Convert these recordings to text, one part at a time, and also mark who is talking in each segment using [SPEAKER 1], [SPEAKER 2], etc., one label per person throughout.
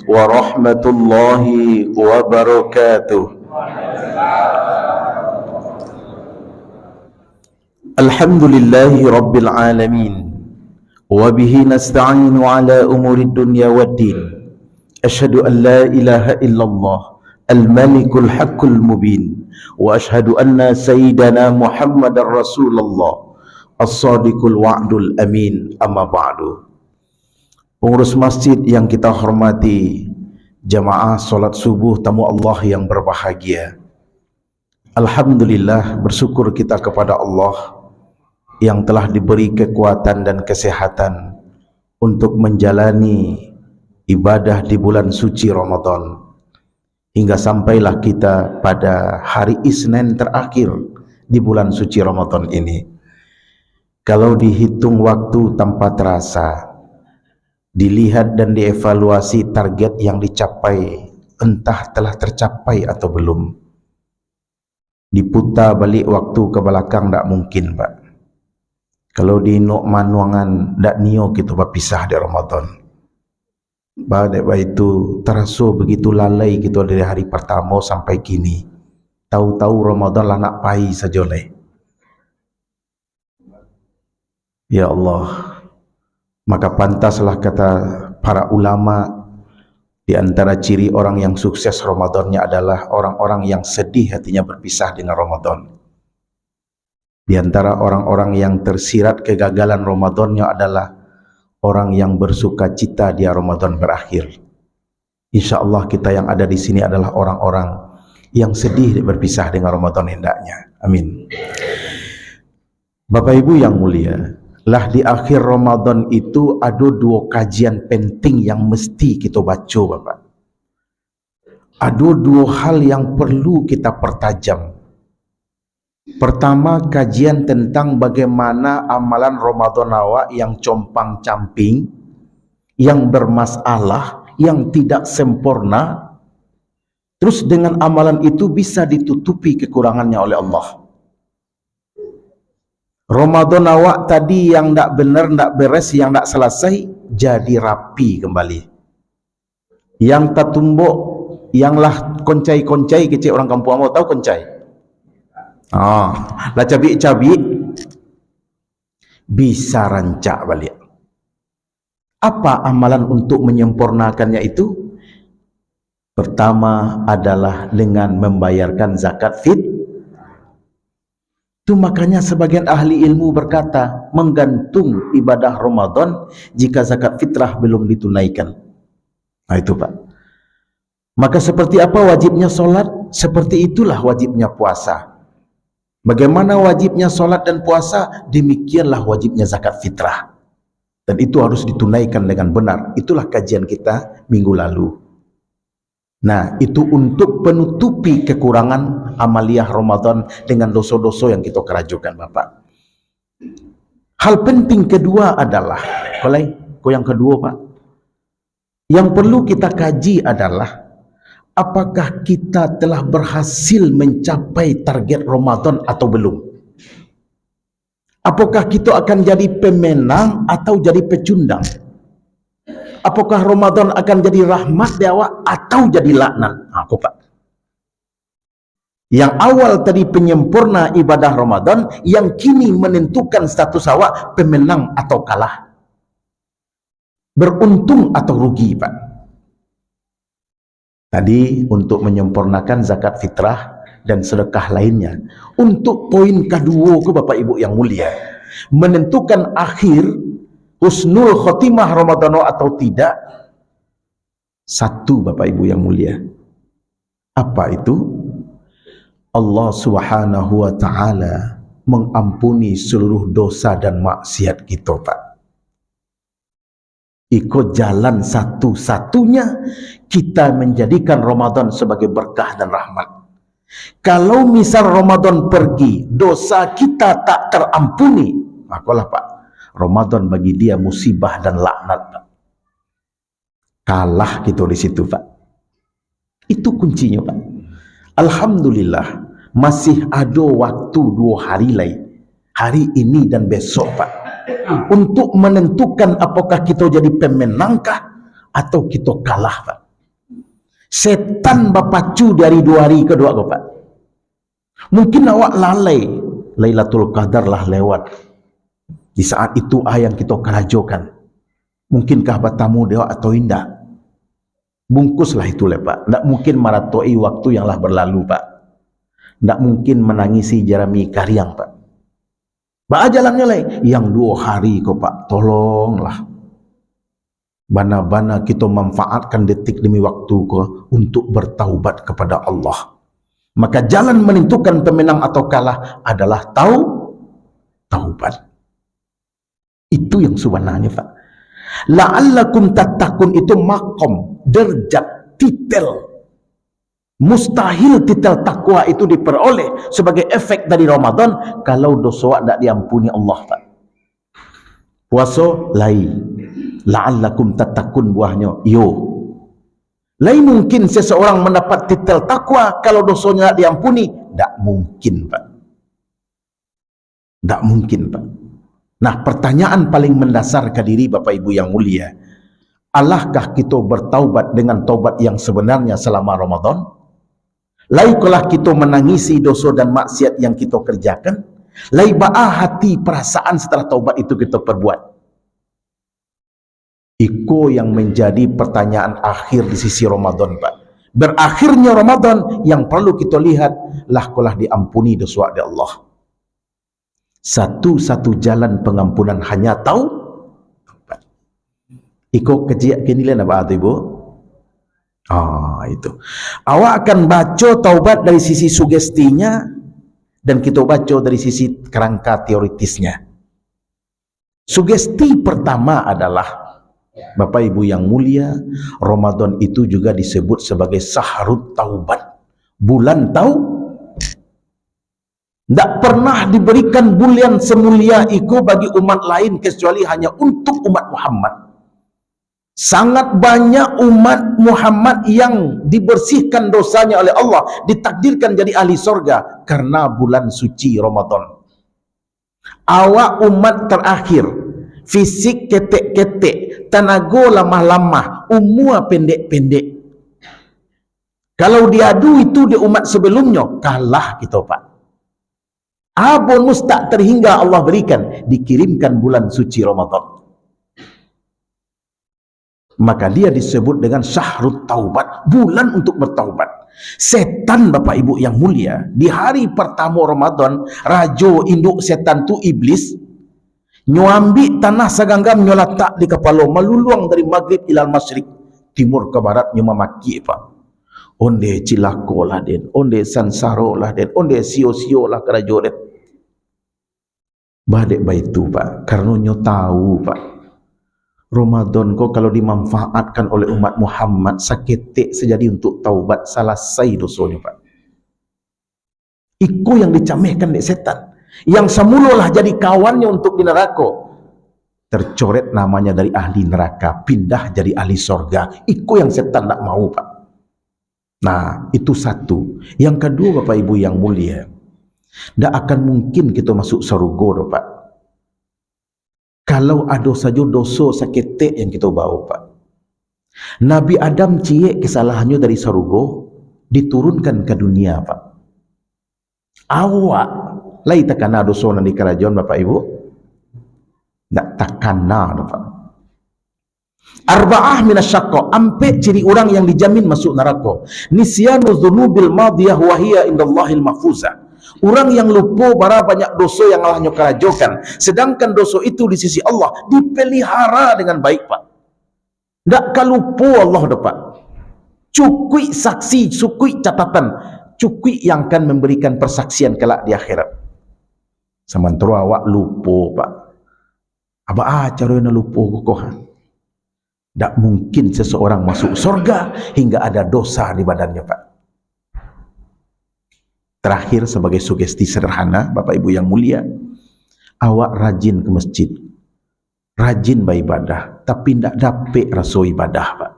[SPEAKER 1] warahmatullahi wabarakatuh. Alhamdulillahi rabbil alamin, wabihi nasta'inu ala umuri dunya waddin. Asyhadu an la ilaha illallah al-malikul haqqul mubin, wa asyhadu anna sayyidana Muhammadar Rasulullah as-sadiqul wa'dul amin. Amma ba'du. Pengurus masjid yang kita hormati, jamaah solat subuh tamu Allah yang berbahagia, alhamdulillah, bersyukur kita kepada Allah yang telah diberi kekuatan dan kesehatan untuk menjalani ibadah di bulan suci Ramadan, hingga sampailah kita pada hari Isnin terakhir di bulan suci Ramadan ini. Kalau dihitung waktu tanpa terasa, dilihat dan dievaluasi target yang dicapai, entah telah tercapai atau belum. Diputar balik waktu ke belakang tak mungkin, Pak. Kalau di nok manuangan tak nio kita berpisah di Ramadan. Pada itu terasa begitu lalai kita dari hari pertama sampai kini. Tahu-tahu Ramadan lah nak pai saja leh. Ya Allah. Maka pantaslah kata para ulama, di antara ciri orang yang sukses Ramadannya adalah orang-orang yang sedih hatinya berpisah dengan Ramadan. Di antara orang-orang yang tersirat kegagalan Ramadannya adalah orang yang bersuka cita dia Ramadan berakhir. Insya Allah kita yang ada di sini adalah orang-orang yang sedih berpisah dengan Ramadan hendaknya. Amin. Bapak Ibu yang mulia, lah di akhir Ramadan itu ada dua kajian penting yang mesti kita baca, Bapak. Ada dua hal yang perlu kita pertajam. Pertama, kajian tentang bagaimana amalan Ramadan awak yang compang-camping, yang bermasalah, yang tidak sempurna, terus dengan amalan itu bisa ditutupi kekurangannya oleh Allah. Ramadan awak tadi yang tak benar, tak beres, yang tak selesai, jadi rapi kembali. Yang tak tumbuk, yang lah koncai-koncai, kecil orang kampung mau tahu koncai? Lah cabik-cabik, bisa rancak balik. Apa amalan untuk menyempurnakannya itu? Pertama adalah dengan membayarkan zakat fitrah. Itu makanya sebagian ahli ilmu berkata, menggantung ibadah Ramadan jika zakat fitrah belum ditunaikan. Nah itu, Pak. Maka seperti apa wajibnya solat? Seperti itulah wajibnya puasa. Bagaimana wajibnya solat dan puasa? Demikianlah wajibnya zakat fitrah. Dan itu harus ditunaikan dengan benar. Itulah kajian kita minggu lalu. Nah, itu untuk penutupi kekurangan amaliyah Ramadan dengan dosa-dosa yang kita kerajukan, Bapak. Hal penting kedua adalah, yang kedua, Pak, yang perlu kita kaji adalah apakah kita telah berhasil mencapai target Ramadan atau belum? Apakah kita akan jadi pemenang atau jadi pecundang? Apakah Ramadan akan jadi rahmat di awak atau jadi laknat? Aku, Pak. Yang awal tadi penyempurna ibadah Ramadan, yang kini menentukan status awak pemenang atau kalah. Beruntung atau rugi, Pak. Tadi untuk menyempurnakan zakat fitrah dan sedekah lainnya. Untuk poin kedua ke Bapak Ibu yang mulia, menentukan akhir husnul khotimah Ramadan atau tidak. Satu, Bapak Ibu yang mulia, apa itu? Allah Subhanahu wa ta'ala mengampuni seluruh dosa dan maksiat kita, Pak. Ikut jalan satu-satunya kita menjadikan Ramadan sebagai berkah dan rahmat. Kalau misal Ramadan pergi, dosa kita tak terampuni, makalah, Pak, Ramadan bagi dia musibah dan laknat, Pak. Kalah kita di situ, Pak. Itu kuncinya, Pak. Alhamdulillah masih ada waktu 2 hari lagi, hari ini dan besok, Pak, untuk menentukan apakah kita jadi pemenangkah atau kita kalah, Pak. Setan berpacu dari 2 hari kedua kau Pak. Mungkin awak lalai, Lailatul Qadar lah lewat. Di saat itu yang kita kerajokan. Mungkinkah bertamu dia atau tidak? Bungkuslah itu lah Pak. Tak mungkin maratoi waktu yang lah berlalu Pak. Tak mungkin menangisi Jeremy Karyang Pak. Ba jalannya lain. Yang 2 hari kau Pak, tolonglah. Bana-bana kita manfaatkan detik demi waktu kau untuk bertaubat kepada Allah. Maka jalan menentukan pemenang atau kalah adalah taubat. Itu yang sebenarnya Pak. La'allakum tattaqun itu makom, derjat, titel. Mustahil titel takwa itu diperoleh sebagai efek dari Ramadan kalau dosa tidak diampuni Allah Pak. Puasa lain. La'allakum tattaqun buahnya yo. Lain mungkin seseorang mendapat titel takwa kalau dosanya tidak diampuni. Tak mungkin Pak. Tak mungkin Pak. Nah, pertanyaan paling mendasar ke diri Bapak Ibu yang mulia, Allahkah kita bertaubat dengan taubat yang sebenarnya selama Ramadan? Laiklah kita menangisi dosa dan maksiat yang kita kerjakan? Laiba'ah hati perasaan setelah taubat itu kita perbuat? Itu yang menjadi pertanyaan akhir di sisi Ramadan Pak. Berakhirnya Ramadan yang perlu kita lihat, lahkulah diampuni dosa di Allah. Satu-satu jalan pengampunan hanya taubat. Iko kecil kini lah apa Ibu? Itu. Awak akan baca taubat dari sisi sugestinya dan kita baca dari sisi kerangka teoritisnya. Sugesti pertama adalah Bapak Ibu yang mulia, Ramadan itu juga disebut sebagai sahrut taubat, bulan taubat. Tak pernah diberikan bulan semulia itu bagi umat lain kecuali hanya untuk umat Muhammad. Sangat banyak umat Muhammad yang dibersihkan dosanya oleh Allah, ditakdirkan jadi ahli surga karena bulan suci Ramadan. Awak umat terakhir, fisik ketek-ketek, tenaga lamah-lamah, umur pendek-pendek. Kalau diadu itu di umat sebelumnya, kalah kita Pak. Bonus tak terhingga Allah berikan, dikirimkan bulan suci Ramadan. Maka dia disebut dengan syahrut taubat, bulan untuk bertaubat. Setan Bapak Ibu yang mulia, di hari pertama Ramadan, rajo induk setan tu iblis, nyuambi tanah saganggam nyolatak di kepala, meluluang dari maghrib ilal masyrik, timur ke barat nyumamaki Pak. Onde cilako lah den, onde sansaro lah den, onde sio-sio lah kerajo den. Badek baitu Pak, karena nyo tahu Pak, Ramadan kok kalau dimanfaatkan oleh umat Muhammad saketik sejadi untuk taubat, selesai dosanya Pak. Iku yang dicamehkan dek setan, yang semulalah jadi kawannya untuk di neraka, tercoret namanya dari ahli neraka, pindah jadi ahli sorga. Iku yang setan tak mau Pak. Nah, itu satu. Yang kedua Bapak Ibu yang mulia, tidak akan mungkin kita masuk surga Pak kalau ada saja dosa saketek yang kita bawa Pak. Nabi Adam ciek kesalahannya dari surga, diturunkan ke dunia Pak. Awak lai takana dosa di kerajaan Bapak Ibu? Tak takana Pak. Arba'ah minasyaqqa, ampe ciri orang yang dijamin masuk neraka. Nisyanu dzunubil madiyah wa hiya indallahil mahfuzah. Orang yang lupa bara banyak dosa yang Allahnya kerajokan, sedangkan dosa itu di sisi Allah dipelihara dengan baik Pak. Tak kalupa Allah dapat. Cukui saksi, cukui catatan, cukui yang akan memberikan persaksian kelak di akhirat. Sementara awak lupa Pak. Apa caranya lupa kokohan? Tak mungkin seseorang masuk surga hingga ada dosa di badannya Pak. Terakhir sebagai sugesti sederhana Bapak Ibu yang mulia, awak rajin ke masjid, rajin beribadah, tapi tidak dapat rasa ibadah Pak.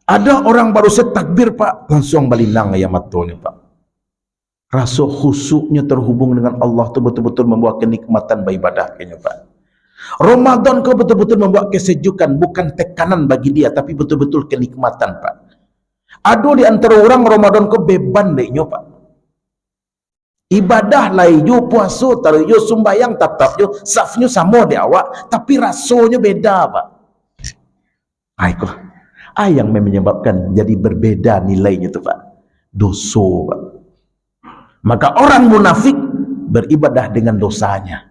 [SPEAKER 1] Ada orang baru setakbir Pak, langsung balinang ayam matanya Pak. Rasa khusyuknya terhubung dengan Allah itu betul-betul membawa kenikmatan beribadah kayaknya Pak. Ramadan kau betul-betul membawa kesejukan, bukan tekanan bagi dia, tapi betul-betul kenikmatan Pak. Ada di antara orang Ramadan ko beban deknya Pak. Ibadah lah yo, puasa taruh yo, sembayang tetap yo, safnya sama di awak, tapi rasanya beda Pak. Itulah yang menyebabkan jadi berbeda nilainya tu Pak. Dosa Pak. Maka orang munafik beribadah dengan dosanya.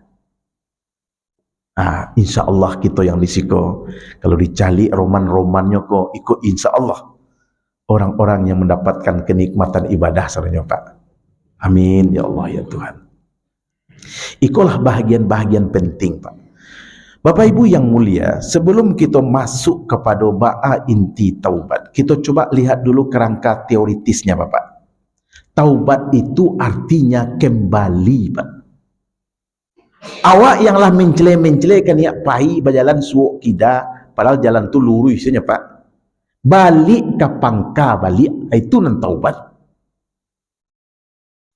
[SPEAKER 1] Insya Allah kita yang disiko, kalau dicari roman-romannya kok ikut insya Allah orang-orang yang mendapatkan kenikmatan ibadah saranya Pak. Amin ya Allah ya Tuhan. Itulah bahagian-bahagian penting Pak. Bapak Ibu yang mulia, sebelum kita masuk kepada ba'a inti taubat, kita coba lihat dulu kerangka teoritisnya Bapak. Taubat itu artinya kembali Pak. Awak yang lah mencele-mencele kan ya pai berjalan suuk kida, padahal jalan tu lurus saja Pak. Balik ke pangka balik, itu nan taubat.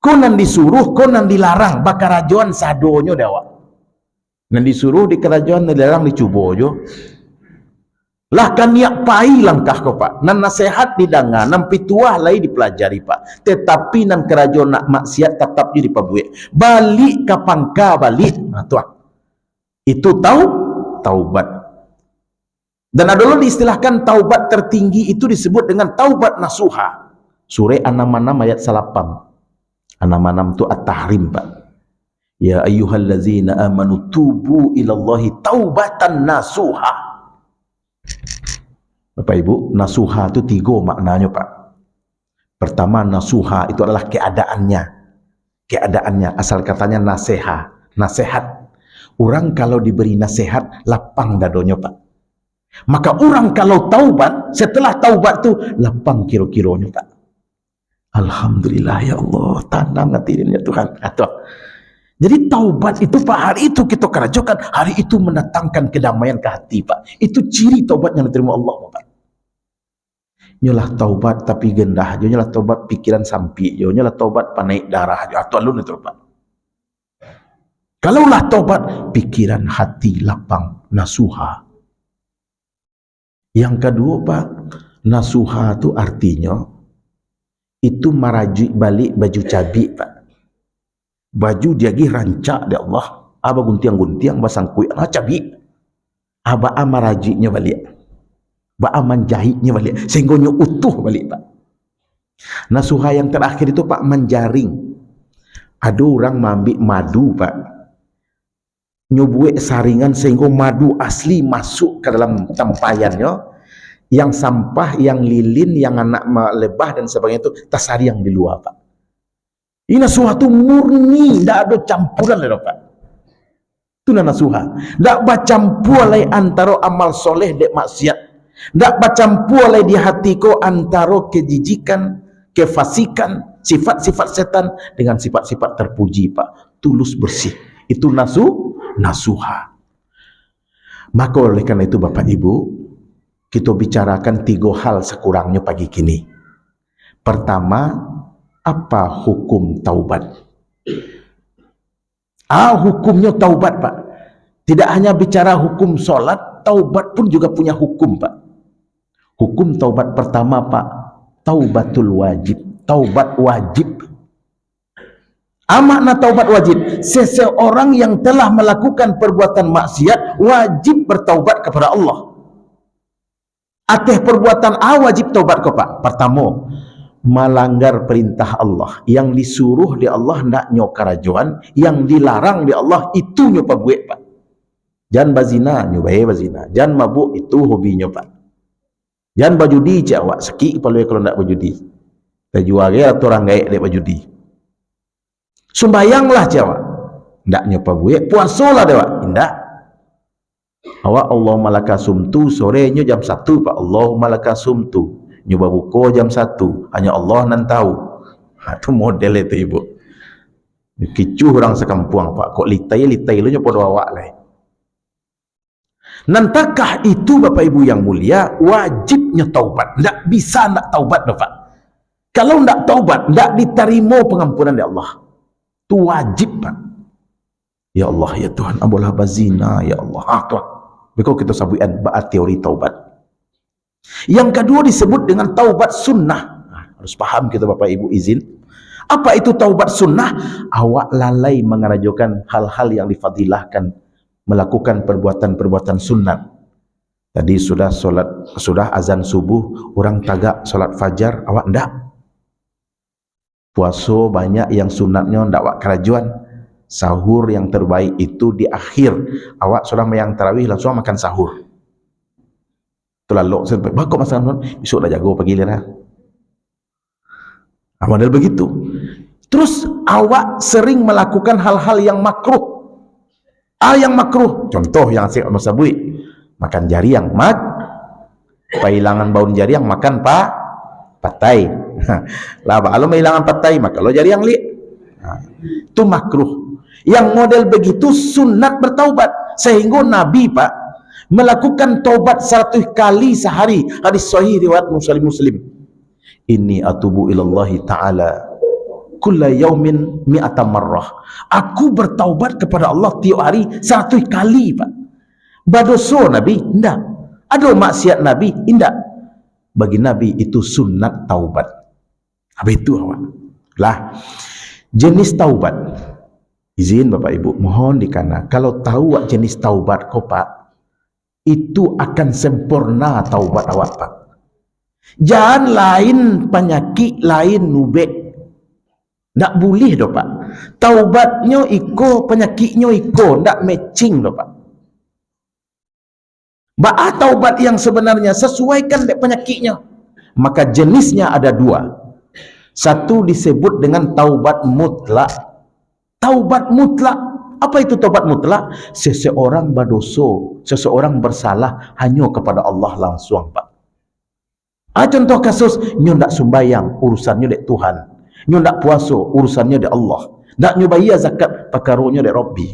[SPEAKER 1] Kau nan disuruh, kau nan dilarang, bakarajuan sadonyo dewa. Nan disuruh di kerajaan, nan dilarang dicuba jo. Lah kan niat pai langkah kau Pak. Nan nasihat didengar, nan pituah lai dipelajari Pak. Tetapi nan kerajaan nak maksiat tetap je dipabuik. Balik ke pangka balik. Tuan. Itu taubat. Dan ada dulu diistilahkan taubat tertinggi itu disebut dengan taubat nasuha. Surah An-Naml ayat 8. An-Naml itu At-Tahrim Pak. Ya ayyuhallazina amanu tubu ilallahi taubatan nasuha. Bapak Ibu, nasuha itu 3 maknanya Pak. Pertama, nasuha itu adalah keadaannya. Keadaannya, asal katanya nasihat. Orang kalau diberi nasihat, lapang dadonya Pak. Maka orang kalau taubat, setelah taubat itu lapang kira-kiranya Pak. Alhamdulillah ya Allah, tenang hatinya Tuhan. Jadi taubat itu Pak, hari itu kita kerjakan, hari itu mendatangkan kedamaian ke hati Pak. Itu ciri taubat yang diterima Allah Pak. Nyolah taubat tapi gendah, nyolah taubat pikiran sampi, nyolah taubat panaik darah, atau alun itu Pak. Kalaulah taubat pikiran hati lapang, nasuha. Yang kedua Pak, nasuha itu artinya itu merajuk balik baju cabi Pak. Baju dia gi rancak dia Allah, aba guntiang-guntiang basangkui cabi. Aba amarajiknya balik. Ba manjahitnya balik sehingga utuh balik Pak. Nasuha yang terakhir itu Pak menjaring. Ada orang mengambil madu Pak. Nyobuek saringan sehingga madu asli masuk ke dalam tempayannya. Yang sampah, yang lilin, yang anak lebah dan sebagainya itu tasari yang di luar Pak. Ini nasuha itu murni, tidak ada campuran lagi Pak. Itu nasuha. Tidak bercampur lagi antara amal soleh dan maksiat. Tak bercampur lagi di hatiku antara kejijikan, kefasikan, sifat-sifat setan dengan sifat-sifat terpuji Pak. Tulus bersih. Itu nasuha. Maka oleh karena itu Bapak Ibu, kita bicarakan 3 hal sekurangnya pagi kini. Pertama, apa hukum taubat? Hukumnya taubat Pak. Tidak hanya bicara hukum solat, taubat pun juga punya hukum Pak. Hukum taubat pertama Pak, taubatul wajib, taubat wajib. Makna taubat wajib, seseorang yang telah melakukan perbuatan maksiat wajib bertaubat kepada Allah. Atas perbuatan wajib taubat ke Pak. Pertama, melanggar perintah Allah. Yang disuruh di Allah nak nyokarajuan, yang dilarang di Allah itu nyoba buat Pak. Jangan bazina, nyoba bazina. Jangan mabuk, itu hobinya Pak. Jangan bajudi cik awak sekik kalau nak bajudi. Kita jual ke atau orang gaik dia bajudi. Sembayanglah cik awak. Ndak nyoba buat, puasalah dia Pak. Ndak. Awak Allahumma laka sumtu sorenya jam 1 Pak. Allahumma laka sumtu. Nyoba buka jam 1. Hanya Allah nan tahu. Itu model itu Ibu. Kicuh orang sekampung Pak. Kok litai lu nyoba awak lah. Nantakah itu Bapak Ibu yang mulia wajibnya taubat. Tidak bisa nak taubat Bapak. Kalau tidak taubat, tidak diterima pengampunan dari Allah. Itu wajib Pak. Ya Allah ya Tuhan, ambolah bazina ya Allah. Tuhan. Because kita sabuian baat teori taubat. Yang kedua disebut dengan taubat sunnah. Harus paham kita Bapak Ibu, izin. Apa itu taubat sunnah? Awak lalai mengerjakan hal-hal yang difadilahkan, melakukan perbuatan-perbuatan sunat. Tadi sudah azan subuh, orang tagak solat fajar, awak ndak. Puasa banyak yang sunatnya ndak awak kerajuan. Sahur yang terbaik itu di akhir. Awak sudah mayang tarawih langsung makan sahur. Itulah lo sampai bakok masa besok dah jago pagi lera. Model begitu. Terus awak sering melakukan hal-hal yang makruh. Yang makruh, contoh yang asyik masa buik, makan jariang, pahilangan baun jariang, makan patai. Lah kalau pahilangan patai, maka lo jariang li. Itu makruh. Yang model begitu sunat bertaubat. Sehingga Nabi melakukan taubat 100 kali sehari. Hadis sahih riwayat Muslim. Inni atubu ilallahi ta'ala kulla yaumin mi'ata marrah. Aku bertaubat kepada Allah tiap hari 100 kali, Pak. Badoso Nabi? Tidak. Ada maksiat Nabi? Tidak. Bagi Nabi itu sunat taubat. Apa itu awak? Lah, jenis taubat. Izin Bapak Ibu, mohon dikana. Kalau tahu jenis taubat kau Pak, itu akan sempurna taubat awak Pak. Jangan lain penyakit, lain nubek. Tak boleh doh Pak. Taubatnya iko, penyakitnya iko, tak matching doh Pak. Taubat yang sebenarnya sesuaikan dengan penyakitnya. Maka jenisnya ada dua. Satu disebut dengan taubat mutlak. Taubat mutlak. Apa itu taubat mutlak? Seseorang berdosa, seseorang bersalah hanya kepada Allah langsung Pak. Contoh kasus, nyo ndak sembahyang, urusannya dek Tuhan. Nyo ndak puasa, urusannya dek Allah. Ndak nyo bayar zakat, perkarunya dek Rabbi.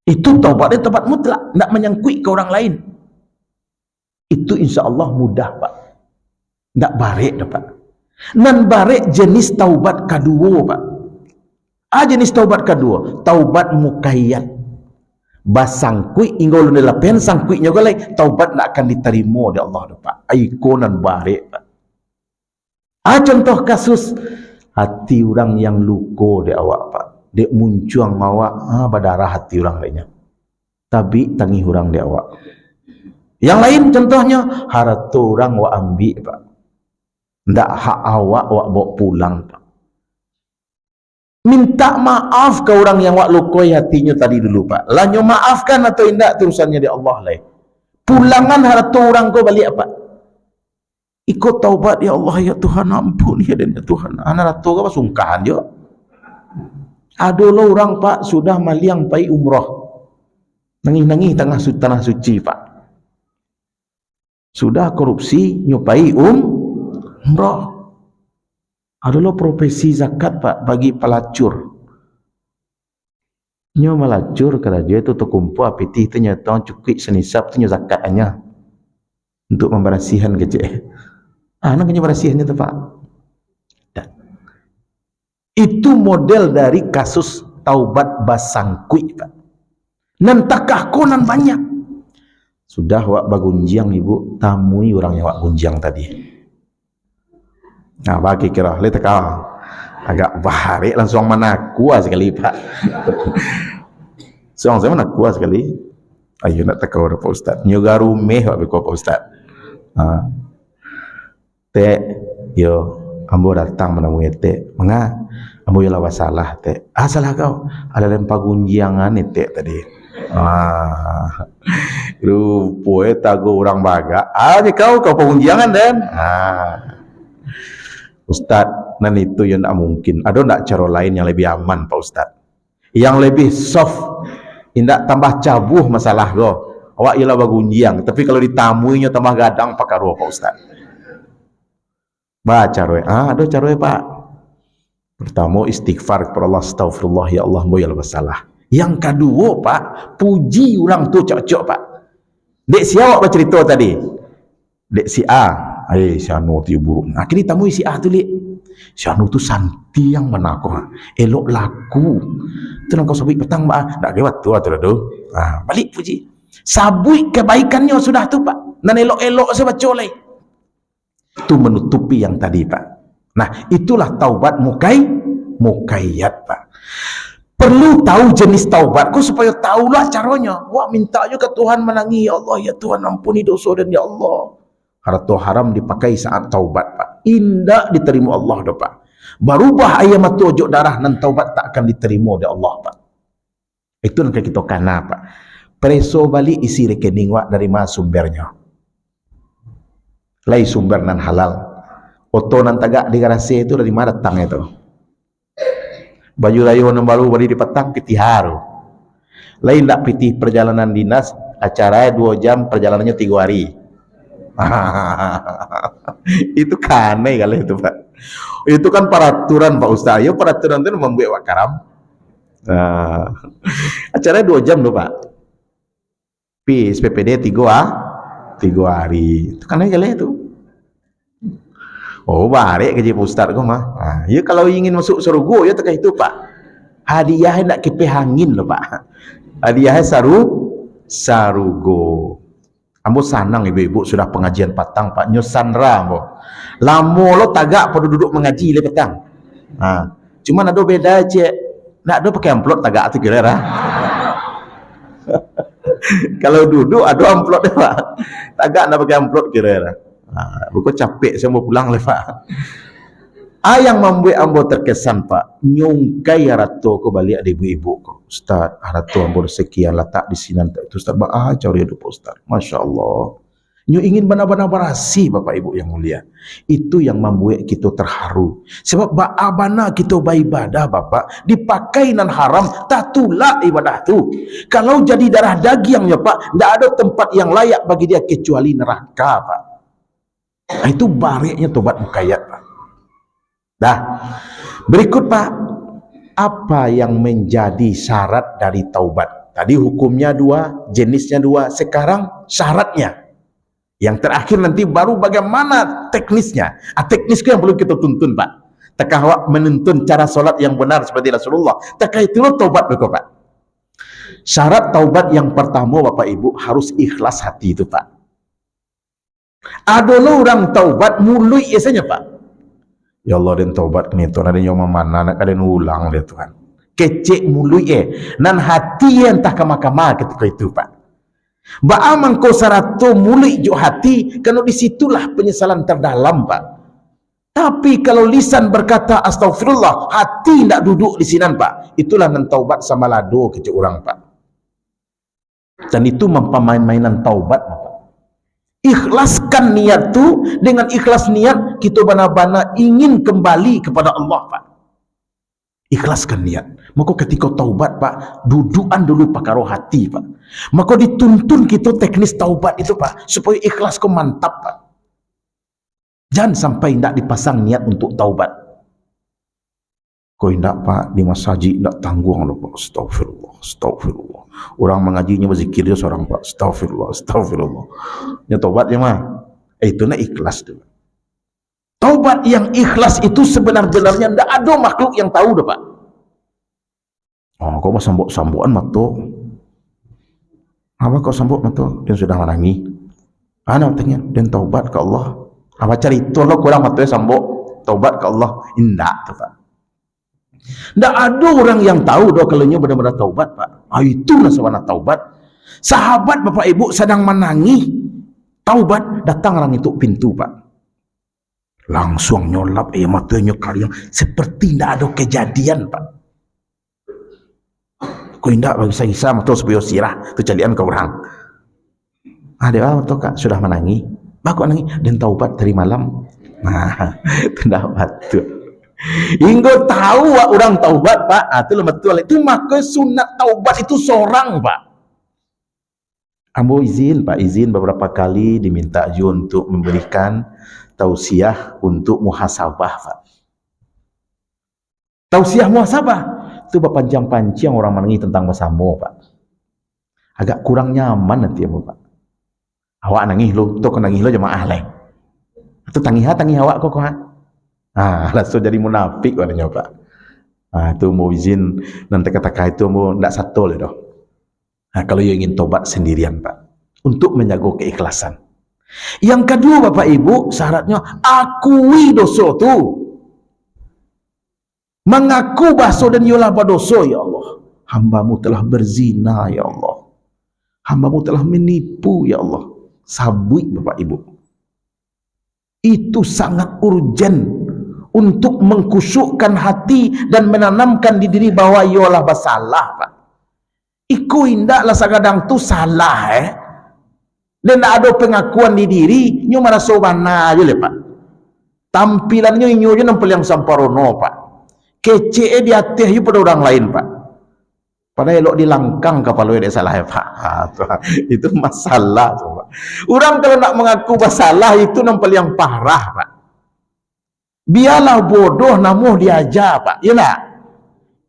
[SPEAKER 1] Itu taubatnya taubat mutlak, ndak menyangkut ke orang lain. Itu insya Allah mudah Pak. Ndak barek dah Pak. Nan barek jenis taubat kedua Pak. Jenis taubat kedua, taubat mukayyad. Basangkui inggol ni lapen sangkui nyo galai taubat nak akan diterima oleh Allah Pak. Ikonan barek Pak. Contoh kasus hati orang yang luko de awak Pak. Dek muncuang awak berdarah hati orang lainnya. Tapi tangi orang de awak. Yang lain contohnya harta orang awak ambil Pak. Ndak hak awak bawa pulang Pak. Minta maaf ke orang yang wak lukoi hatinya tadi dulu Pak. Lanyo maafkan atau indak terusannya di Allah lah. Pulangan harta orang kau balik apa? Ikut taubat ya Allah ya Tuhan, ampun ya dan ya Tuhan. Anak ratu kau sungkahan je. Ada lo orang Pak sudah maliang pai umrah. Nangis-nangis tanah suci Pak. Sudah korupsi nyupai umrah. Adalah profesi zakat Pak bagi pelacur. Nyo melacur kerja itu terkumpul apiti itu nyata cukup senisap itu nyo zakatnya untuk membersihan kecil. Nak nyo bersihannya tu Pak. Itu model dari kasus taubat basangkui Pak. Nantakah konan banyak. Sudah wak bagunjiang Ibu tamui orang yang wak gunjiang tadi. Bagi kira lihat kau agak baharik langsung mana kuat sekali Pak. Saya mana kuat sekali. Ayo nak takau Pak Ustaz. Nyoga rumeh Pak Ustaz. Yo ambo datang menemui menga ambo yalah wasalah salah kau ada lempar gunjiangan tadi. Rupo tago orang baga. Kau pengunjiangan dan. Ustaz, nan itu yang tak mungkin. Ada tak cara lain yang lebih aman Pak Ustaz? Yang lebih soft, tidak tambah cabuh masalah go. Awak ialah bagunjiang, tapi kalau ditamuinya tambah gadang pakai ruah Pak Ustaz. Baca roh. Ada cara Pak. Pertama istighfar kepada Allah, astagfirullah ya Allah, boyal bersalah. Yang kedua Pak, puji orang tu cocok Pak. Dek si awak bercerita tadi. Dek si A. Si Anu tu buruk. Akhirnya tamui si A tu li. Si Anu tu santi yang mana kau. Elok laku. Tu nak kau sabui petang nak lewat tu. Balik puji. Sabui kebaikannya sudah tu Pak. nan elok-elok saya baca lagi. Itu menutupi yang tadi, Pak. Nah, itulah taubat mukayyad, Pak. Perlu tahu jenis taubat kau supaya tahulah caranya. Wah, minta juga ke Tuhan menangi, ya Allah, ya Tuhan ampuni dosa dan ya Allah. Harta haram dipakai saat taubat, Pak. Indah diterima Allah dah, Pak. Barubah ayam matu ojo darah nan taubat tak akan diterima oleh Allah, Pak. Itu yang kita kana, Pak. Preso balik isi rekening wak dari mana sumbernya. Lai sumber nan halal. Oto nan tagak di garasi itu dari mana datang itu. Baju layu yang baru beri di petang pitih haru. Lain tak pitih perjalanan dinas, acaranya 2 jam, perjalanannya 3 hari. Itu kanai kali itu, Pak. Itu kan peraturan, Pak Ustaz. Ya peraturan itu membuat wakaram. Acaranya 2 jam loh, Pak. PPD 3 hari. Itu kanai kali itu. Oh, barik kerja Pak Ustaz kau mah. Ya kalau ingin masuk surga ya tekah itu, Pak. Hadiah nak kipe hangin loh, Pak. Hadiah sarugo. Ambo sanang ibu-ibu sudah pengajian petang, Pak. Nyo Sandra ambo. Lamo lo tagak pada duduk mengaji le petang. Cuman ada beda aja. Nak ada pakai amplop tagak tu kira. Kalau duduk ada amplop deh, Pak. Tagak nak pakai amplop kira. Buku capek saya mau pulang le, Pak. Yang membuat ambo terkesan, Pak, nyungkai harato ko balik ada ibu-ibu ko. Ustaz, harato ambo sekian letak di sini nanti itu Ustaz. Cari ada Pak Ustaz. Masya Allah. Nyo ingin benar-benar berasi, Bapak Ibu yang mulia. Itu yang membuat kita terharu. Sebab ba'abana kita beribadah, Bapak, dipakai nan haram, tak tulak ibadah tu. Kalau jadi darah dagingnya, Pak, tidak ada tempat yang layak bagi dia kecuali neraka, Pak. Itu bariknya tobat mukayyad, Pak. Dah. Berikut, Pak, apa yang menjadi syarat dari taubat? Tadi hukumnya 2, jenisnya 2, sekarang syaratnya. Yang terakhir nanti baru bagaimana teknisnya. Teknisnya yang perlu kita tuntun, Pak. Tekah menuntun cara solat yang benar seperti Rasulullah. Tekah itu taubat, Pak. Syarat taubat yang pertama, Bapak Ibu, harus ikhlas hati itu, Pak. Ada orang taubat mulai biasanya, Pak. Ya Allah, dan taubat ni Tuhan, ada yang mana nak kalian ulang dia Tuhan. Kecek mulai nan hati entah ke mahkamah ketika itu, Pak. Ba'amang kau sarato mulai jo hati, kalau disitulah penyesalan terdalam, Pak. Tapi kalau lisan berkata astagfirullah, hati tidak duduk di sinan, Pak. Itulah nan taubat sama lado kecek orang, Pak. Dan itu mempamain-mainan taubat, Pak. Ikhlaskan niat tu, dengan ikhlas niat kita bana-bana ingin kembali kepada Allah, Pak. Ikhlaskan niat. Maka ketika taubat, Pak, dudukan dulu pakaro hati, Pak. Maka dituntun kita teknis taubat itu, Pak, supaya ikhlas kau mantap, Pak. Jangan sampai tidak dipasang niat untuk taubat. Kau tidak, Pak, di masjid tidak tanggung, Pak. Astagfirullah, astagfirullah. Orang mengajinya berzikir dia seorang, Pak. Astagfirullah, astagfirullah. Ya taubatnya mah, itu nak ikhlas tu. Taubat yang ikhlas itu sebenar-benarnya tidak ada makhluk yang tahu dah, Pak. Kau mau sambok-sambokan mato. Apa kau sambok mato? Dia sudah menangi. Anak tanya, dan taubat ke Allah. Apa cari itu lo kurang mato sambok taubat ke Allah? Indah tu, Pak. Tidak ada orang yang tahu doa kalau benar-benar taubat, Pak. Itulah sebenarnya taubat. Sahabat Bapak Ibu sedang menangi taubat, datang orang itu pintu, Pak. Langsung nyolap matanya kalian seperti tidak ada kejadian, Pak. Kau tidak bagi saya atau supaya sirah kejadian ke orang. Ada apa Kak sudah menangi? Baku menangi dan taubat dari malam. Tidak betul. Hingga tahu orang taubat, Pak. Itu betul. Itu maka sunat taubat itu seorang, Pak. Ambo izin, Pak, izin beberapa kali diminta Jun untuk memberikan tausiah untuk muhasabah, Pak. Tausiah muhasabah itu berpanjang-panjang orang menangi tentang bersama, Pak. Agak kurang nyaman nanti ya, Pak. Awak nangis lo, tu kau nangis lo jemaah lain. Itu tangi awak kok ha. Langsung jadi munafik katanya, Pak. Itu mau izin nanti kata itu mau ndak satu le doh. Kalau you ingin tobat sendirian, Pak, untuk menjaga keikhlasan. Yang kedua Bapak Ibu, syaratnya akui dosa tu. Mengaku bahasa dan ialah berdosa, ya Allah. Hamba-Mu telah berzina, ya Allah. Hamba-Mu telah menipu, ya Allah. Sabui Bapak Ibu. Itu sangat urgen untuk mengkusukkan hati dan menanamkan di diri bahwa ialah bersalah, Pak. Iku indaklah sakadang tu salah, dan tak ada pengakuan di diri, nyo merasa bana je le, Pak. Tampilannya nyo je nampil yang samparono, Pak. Kece di atas you pada orang lain, Pak. Padahal elok dilangkang kepala dia salah, ya, Pak. Itu masalah tu, Pak. Orang kalau nak mengaku bersalah itu nampil yang parah, Pak. Biarlah bodoh namuh diajar, Pak. Ya nak?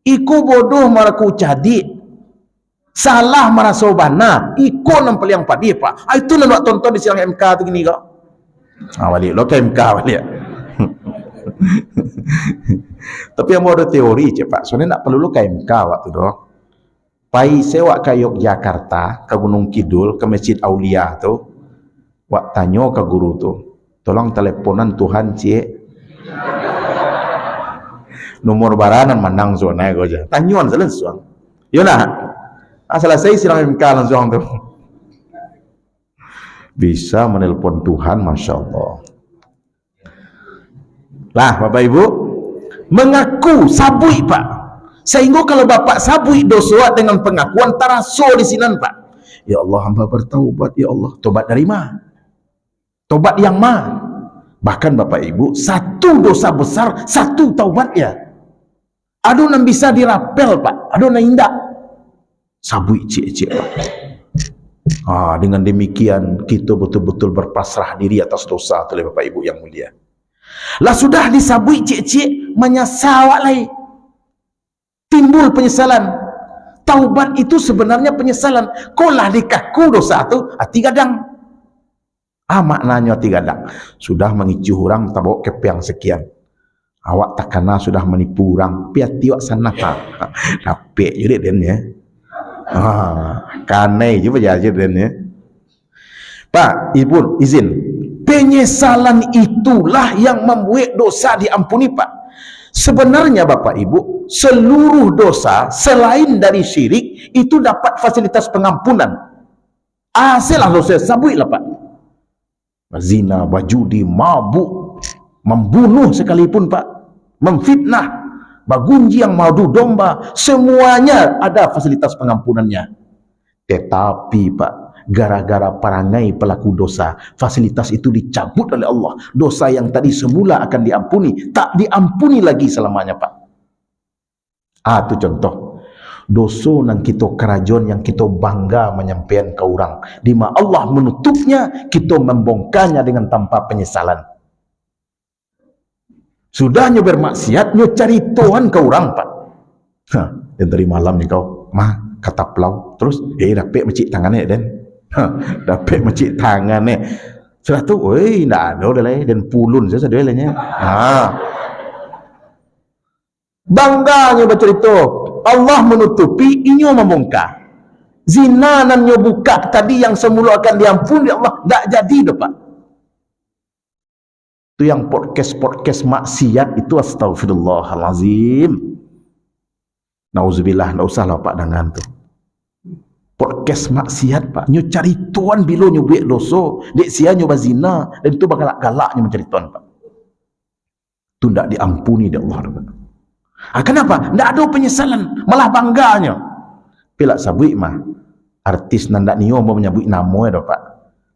[SPEAKER 1] Iku bodoh maraku jadi. Salah merasa bana, iku nampil yang padi, Pak. Itu nak tonton di sidang MK tu gini kok. Balik lo ke MK balik. Tapi yang mau ada teori je, Pak. Soalnya nak perlu lo ke MK waktu tu. Pai sewa ke Yogyakarta, ke Gunung Kidul, ke Masjid Aulia tu. Wak tanya ke guru tu. Tolong teleponan Tuhan, Cik. Nomor baranan menang zona go aja. Tanyuan langsung. Yo nak. Selesai sidang MK langsung tu. Bisa menelpon Tuhan, Masya Allah. Lah Bapak Ibu, mengaku sabui, Pak. Sehingga kalau Bapak sabui dosa dengan pengakuan taraso di sinan, Pak. Ya Allah, hamba bertaubat, ya Allah. Tobat dari mana? Tobat yang mana? Bahkan Bapak Ibu, satu dosa besar, satu taubat ya. Aduh nan bisa dirapel, Pak. Aduh nan indah. Sabui cik-cik, Pak. Dengan demikian kita betul-betul berpasrah diri atas dosa oleh Bapak Ibu yang mulia. Lah sudah disabui cik-cik, menyesal lagi. Timbul penyesalan. Taubat itu sebenarnya penyesalan. Kolah dikaku dosa tu, hati gadang. Maknanya hati gadang. Sudah mengicu orang tabok kepiang sekian. Awak takana sudah menipu orang. Piati wak sana. Dapik jadi den ya. Kanai juga aja den ya. Pak, Ibu izin. Penyesalan itulah yang membuat dosa diampuni, Pak. Sebenarnya Bapak Ibu, seluruh dosa selain dari syirik itu dapat fasilitas pengampunan. Asilah dosa sabui lah, Pak. Zina, berjudi, mabuk, membunuh sekalipun, Pak. Memfitnah, bagunji yang madu domba, semuanya ada fasilitas pengampunannya. Tetapi Pak, gara-gara perangai pelaku dosa, fasilitas itu dicabut oleh Allah. Dosa yang tadi semula akan diampuni, tak diampuni lagi selamanya, Pak. Itu contoh. Dosa nang kita kerajon yang kita bangga menyampaikan ke orang. Di mana Allah menutupnya, kita membongkarnya dengan tanpa penyesalan. Sudah nyo bermaksiat, nyo cari Tuhan ke orang, Pak. Dan dari malam ni kau, kata pelau. Terus, dapat macik tangannya, Dan. Dapat macik tangannya. Sudah tu, tak ada dah lah. Dan pulun saja dia lahnya. Bangganya bercerita. Allah menutupi, inyo membongkar. Zina nan nyo buka tadi yang semula akan diampuni Allah, tak jadi dah, Pak. Itu yang podcast maksiat itu, astagfirullahalazim. Nauzubillah, tak usahlah Pak dengan tu. Podcast maksiat, Pak. Nyo cari tuan bila nyo buat dosa, dek sia nyo bazina, dan itu galak-galaknya mencari tuan, Pak. Itu tak diampuni oleh Allah, Pak. Kenapa? Tak ada penyesalan, malah bangganya. Pilak sabui mah artis nan dak niyo mau menyebut nama dah, Pak.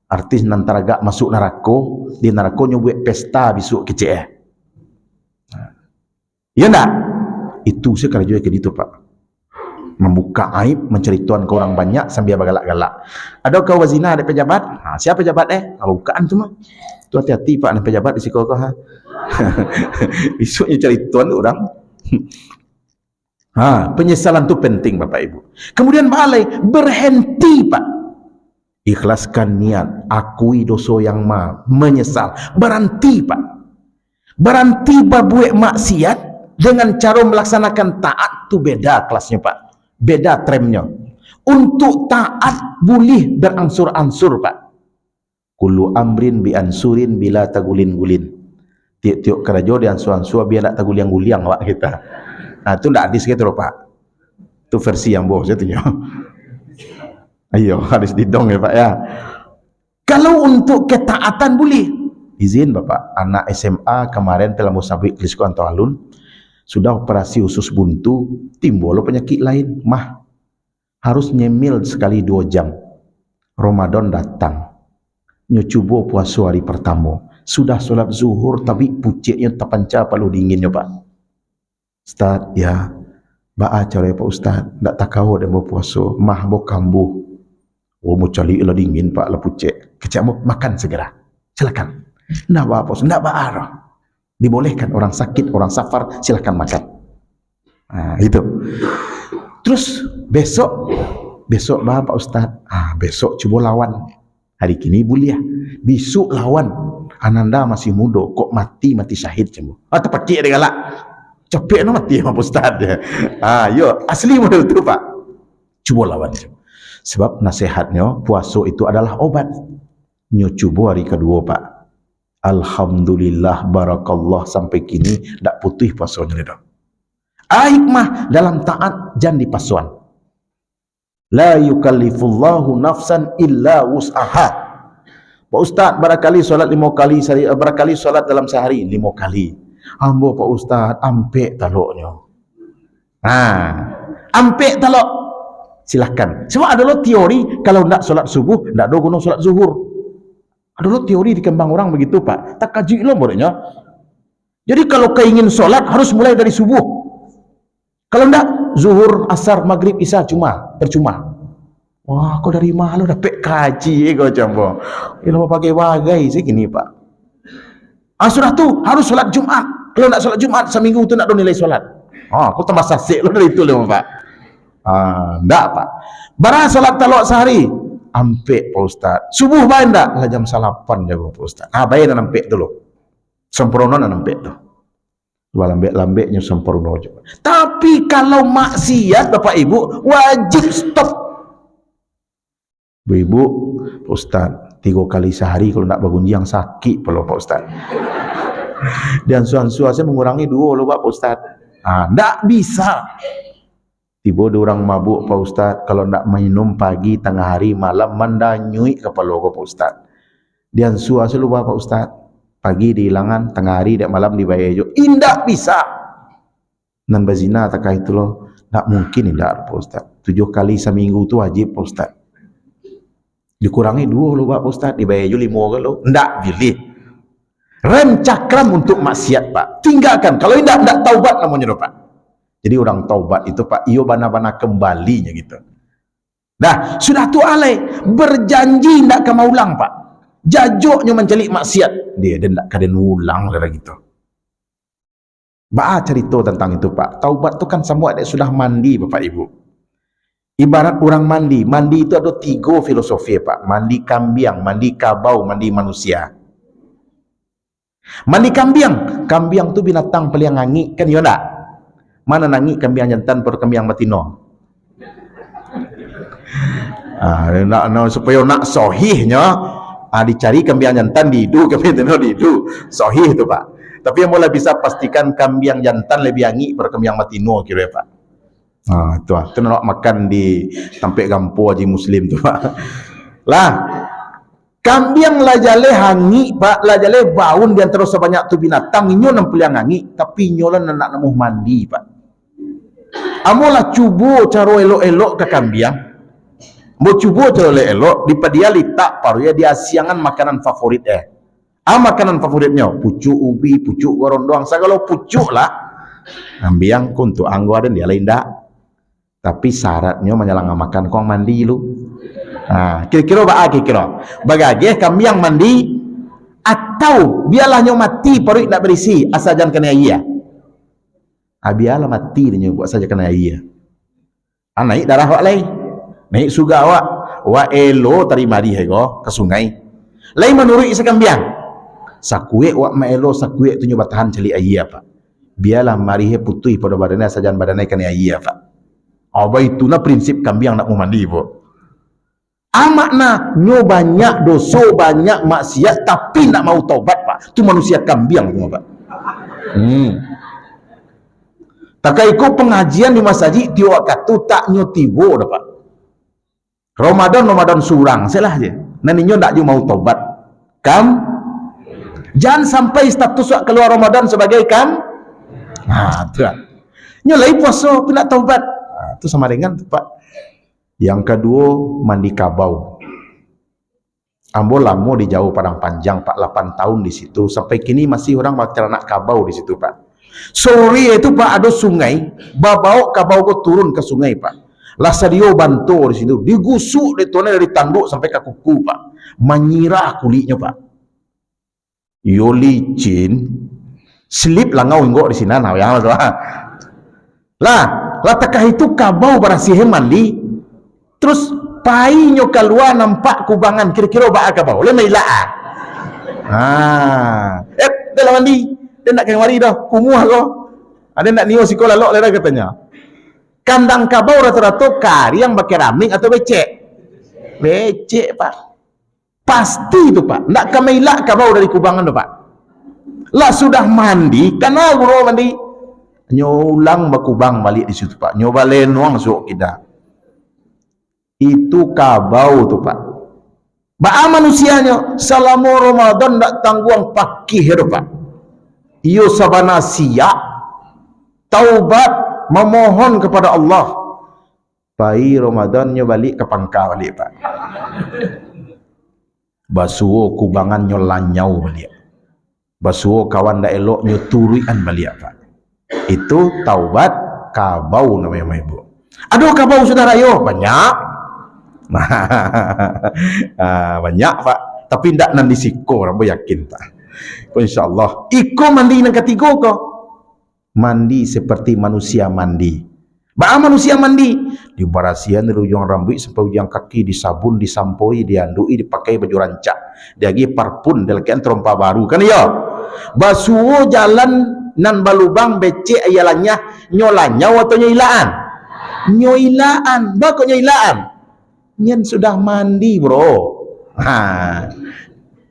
[SPEAKER 1] Artis nan teragak masuk neraka, di neraka nyo buat pesta besok kecil. Ya nak? Itu saya kerja ke itu, Pak. Membuka aib, menceritakan ke orang banyak sambil bergalak-galak. Ada kau wazina ada pejabat? Siapa pejabat bukaan tu mah. Tu hati-hati Pak, ada pejabat di siko kau Besoknya ceritakan orang. Penyesalan tu penting Bapak Ibu. Kemudian balik berhenti, Pak. Ikhlaskan niat, akui dosa yang menyesal. Berhenti, Pak. Berhenti berbuat maksiat dengan cara melaksanakan taat tu beda kelasnya, Pak. Beda tremnya. Untuk taat boleh beransur-ansur, Pak. Kullu amrin bi ansurin bila tagulin-gulin. Tiap-tiap kerja di ansu-ansu biar nak taguliang-guliang awak kita. Nah, itu ndak hadis gitu Pak. Itu versi yang bos itu ya. Ayo, hadis didong ya Pak ya. Kalau untuk ketaatan boleh. Izin Bapak, anak SMA kemarin telah musabik Lisko Anto Alun sudah operasi usus buntu, timbul penyakit lain, mah harus nyemil sekali 2 jam. Ramadan datang, nyocoba puasa hari pertama, sudah solat zuhur tapi puciknya terpancar palu dinginnya Pak. Ustaz, ya, ba'a cara Pak Ustaz, tak takau dan berpuasa, mah mau kambuh. Oh, mau cari lah dingin Pak, lah pucik. Kecak mau makan segera, silakan. Ndak ba'a puasa, ndak ba'a. Dibolehkan orang sakit, orang safar, silakan makan. Nah, itu. Terus besok Pak Ustaz, besok coba lawan. Hari kini boleh, besok lawan. Ananda masih muda, kok mati syahid cemu. Terpecik dia galak. Capek no mati Pak Ustaz. Yo, asli model tu Pak. Coba lawan. Sebab nasihatnya puasa itu adalah obat. Nyo coba hari kedua Pak. Alhamdulillah, barakallah, sampai kini tak putih puasanya dah. Hikmah dalam taat jangan dipasuan. La yukallifullahu nafsan illa wus'aha. Pak Ustaz, barangkali solat 5 kali sehari, barangkali solat dalam sehari 5 kali. Ambo Pak Ustaz, ampek taloknya. Ampek talok. Silahkan. Sebab adalah teori kalau nak solat subuh, tak ada guna solat zuhur. Ada teori dikembang orang begitu Pak. Tak kaji lo bodanya. Jadi kalau keingin solat harus mulai dari subuh. Kalau enggak zuhur, asar, maghrib, isya percuma. Wah, kau dari mana lo dapat kaji kau jambo. Kalau pakai wagai segini Pak. Sudah tu harus solat Jumat. Kalau enggak solat Jumat seminggu tu nak ada nilai solat. Kau tambah sasik lo dari itu lo Pak. Enggak Pak. Bara solat talok sehari. Ampek Pak Ustaz. Subuh baik tak? Lah jam 8 jago Pak Ustaz. Baik dan ampek dulu. Sempurna dan ampek tu. Lambek-lambeknya sempurna juga. Tapi kalau maksiat Bapak Ibu wajib stop. Ibu, Pak Ustaz, 3 kali sehari kalau nak bergunjing sakit pula Pak Ustaz. Dan suan-suan saya mengurangi 2 loh Pak Ustaz. Tak bisa. Tiba ada orang mabuk Pak Ustaz, kalau nak minum pagi, tengah hari, malam, mandanyui kepala Pak Ustaz. Dian suah selupa Pak Ustaz. Pagi dihilangan, tengah hari dan malam dibayar juga. Indah bisa. Nan bazina takah itu loh. Tak mungkin indah Pak Ustaz. 7 kali seminggu tu wajib Pak Ustaz. Dikurangi 2 loh Pak Ustaz, dibayar juga 5 kalau. Ndak pilih. Rem cakram untuk maksiat Pak. Tinggalkan. Kalau indah taubat namanya Pak. Jadi orang taubat itu Pak, iyo bana-bana kembalinya gitu. Nah, sudah tu alai berjanji tidak akan ulang Pak. Jajoknya mencelik maksiat. Dia tidak akan ulang lah gitu. Ba'a cerita tentang itu Pak. Taubat itu kan semua ada sudah mandi Bapak Ibu. Ibarat orang mandi. Mandi itu ada 3 filosofi Pak. Mandi kambiang, mandi kabau, mandi manusia. Mandi kambiang. Kambiang itu binatang paling ngangik kan ya tak? Mana nangi kambiang jantan per kambiang batino. Supaya nak sahihnya dicari kambiang jantan didu, kambiang batino didu. Sahih itu Pak. Tapi yang boleh bisa pastikan kambiang jantan lebih anggi per kambiang batino kira Pak. Itu nak makan di Tampek Gampo Haji Muslim tu Pak. Lah kambiang lajale hangi Pak, lajale baun di antara sebanyak tu binatang inyo nam peliang hangi, tapi inyo lah nak namuh mandi Pak. Amolah cubo cara elok-elok ke kambiang. Mau cubo cara elok-elok di dia letak paru ya dia siangan makanan favorit makanan favoritnya pucuk ubi, pucuk gorong doang. Kalau pucuk lah kambiang untuk anggo dan dia lain dak. Tapi syaratnya menyalang makan kong mandi lu. Kira-kira kira-kira bagage kambiang mandi atau biarlah nyo mati paru nak berisi asal jangan kena iya. Biarlah mati dia buat saja kena iya. Naik darah wak lain. Naik suga wak elo terima dia ke sungai. Lain menurut isa kambiang. Sakue wak maelo sakue tu nyoba tahan celi iya Pak. Biarlah marihe putih pada badannya asal jangan badannya kena iya Pak. Itu na prinsip kambiang nak mau mandi po. Makna nyo banyak dosa, banyak maksiat tapi nak mau taubat Pak. Tu manusia kambiang tu Pak. Tak ikut pengajian di masjid tiwak katu tak nyo tibo dah Pak. Ramadan surang selah je. Nanti nyo tak mau taubat. Jangan sampai status keluar Ramadan sebagai tu kan. Nyo lagi puasa pun nak taubat. Tu sama dengan tu Pak. Yang kedua, mandi kabau. Ambo lama di jauh Padang Panjang Pak, 8 tahun di situ. Sampai kini masih orang macam nak kabau di situ Pak. Sore itu Pak ada sungai, bawa kabau ko turun ke sungai Pak. Lah sadio bantu di situ, digusuk dari tanduk sampai ke kuku Pak. Menyirah kulitnya Pak. Yo licin, slip langau inggok di sini nah yang lah takah itu kabau berasih mandi. Terus painyo keluar nampak kubangan kira-kira bak kabau. Le mai lah. Dalam mandi. Dia nak kena mari dah. Kumuh ko. Ada nak niyo sekolah lok dah katanya. Kandang kabau rata-rata kari yang pakai keramik atau becek. Becek Pak. Pasti tu Pak. Nak kemailak kabau dari kubangan tu Pak. Lah sudah mandi, kana guru mandi. Nyo ulang bakubang balik di situ Pak. Nyo balen wang suuk kita. Itu kabau tu Pak. Ba'a manusianya selama Ramadan tak tangguang pakih tu Pak. Iyo sabana siap taubat memohon kepada Allah. Pai Ramadannya balik ke pangkal balik Pak. Basuo kubangannya lanyau balik. Basuo kawan dak eloknya turian balik Pak. Itu taubat kabau namanya Ibu. Aduh kabau saudara yo banyak. Banyak Pak, tapi ndak nan disiko rambo yakin Pak. Insyaallah iko mandi nang ketiga ko mandi seperti manusia mandi. Ba'a manusia mandi di barasian dari ujung rambut sampai ujung kaki, disabun, disampoi, diandui, dipakai baju rancak, diagi parfum, delekan trompa baru kan ya. Basuo jalan nan balubang becek ayalannya nyolanya atau nyoilaan. Nyoilaan, ba kok nyoilaan? Nyen sudah mandi bro.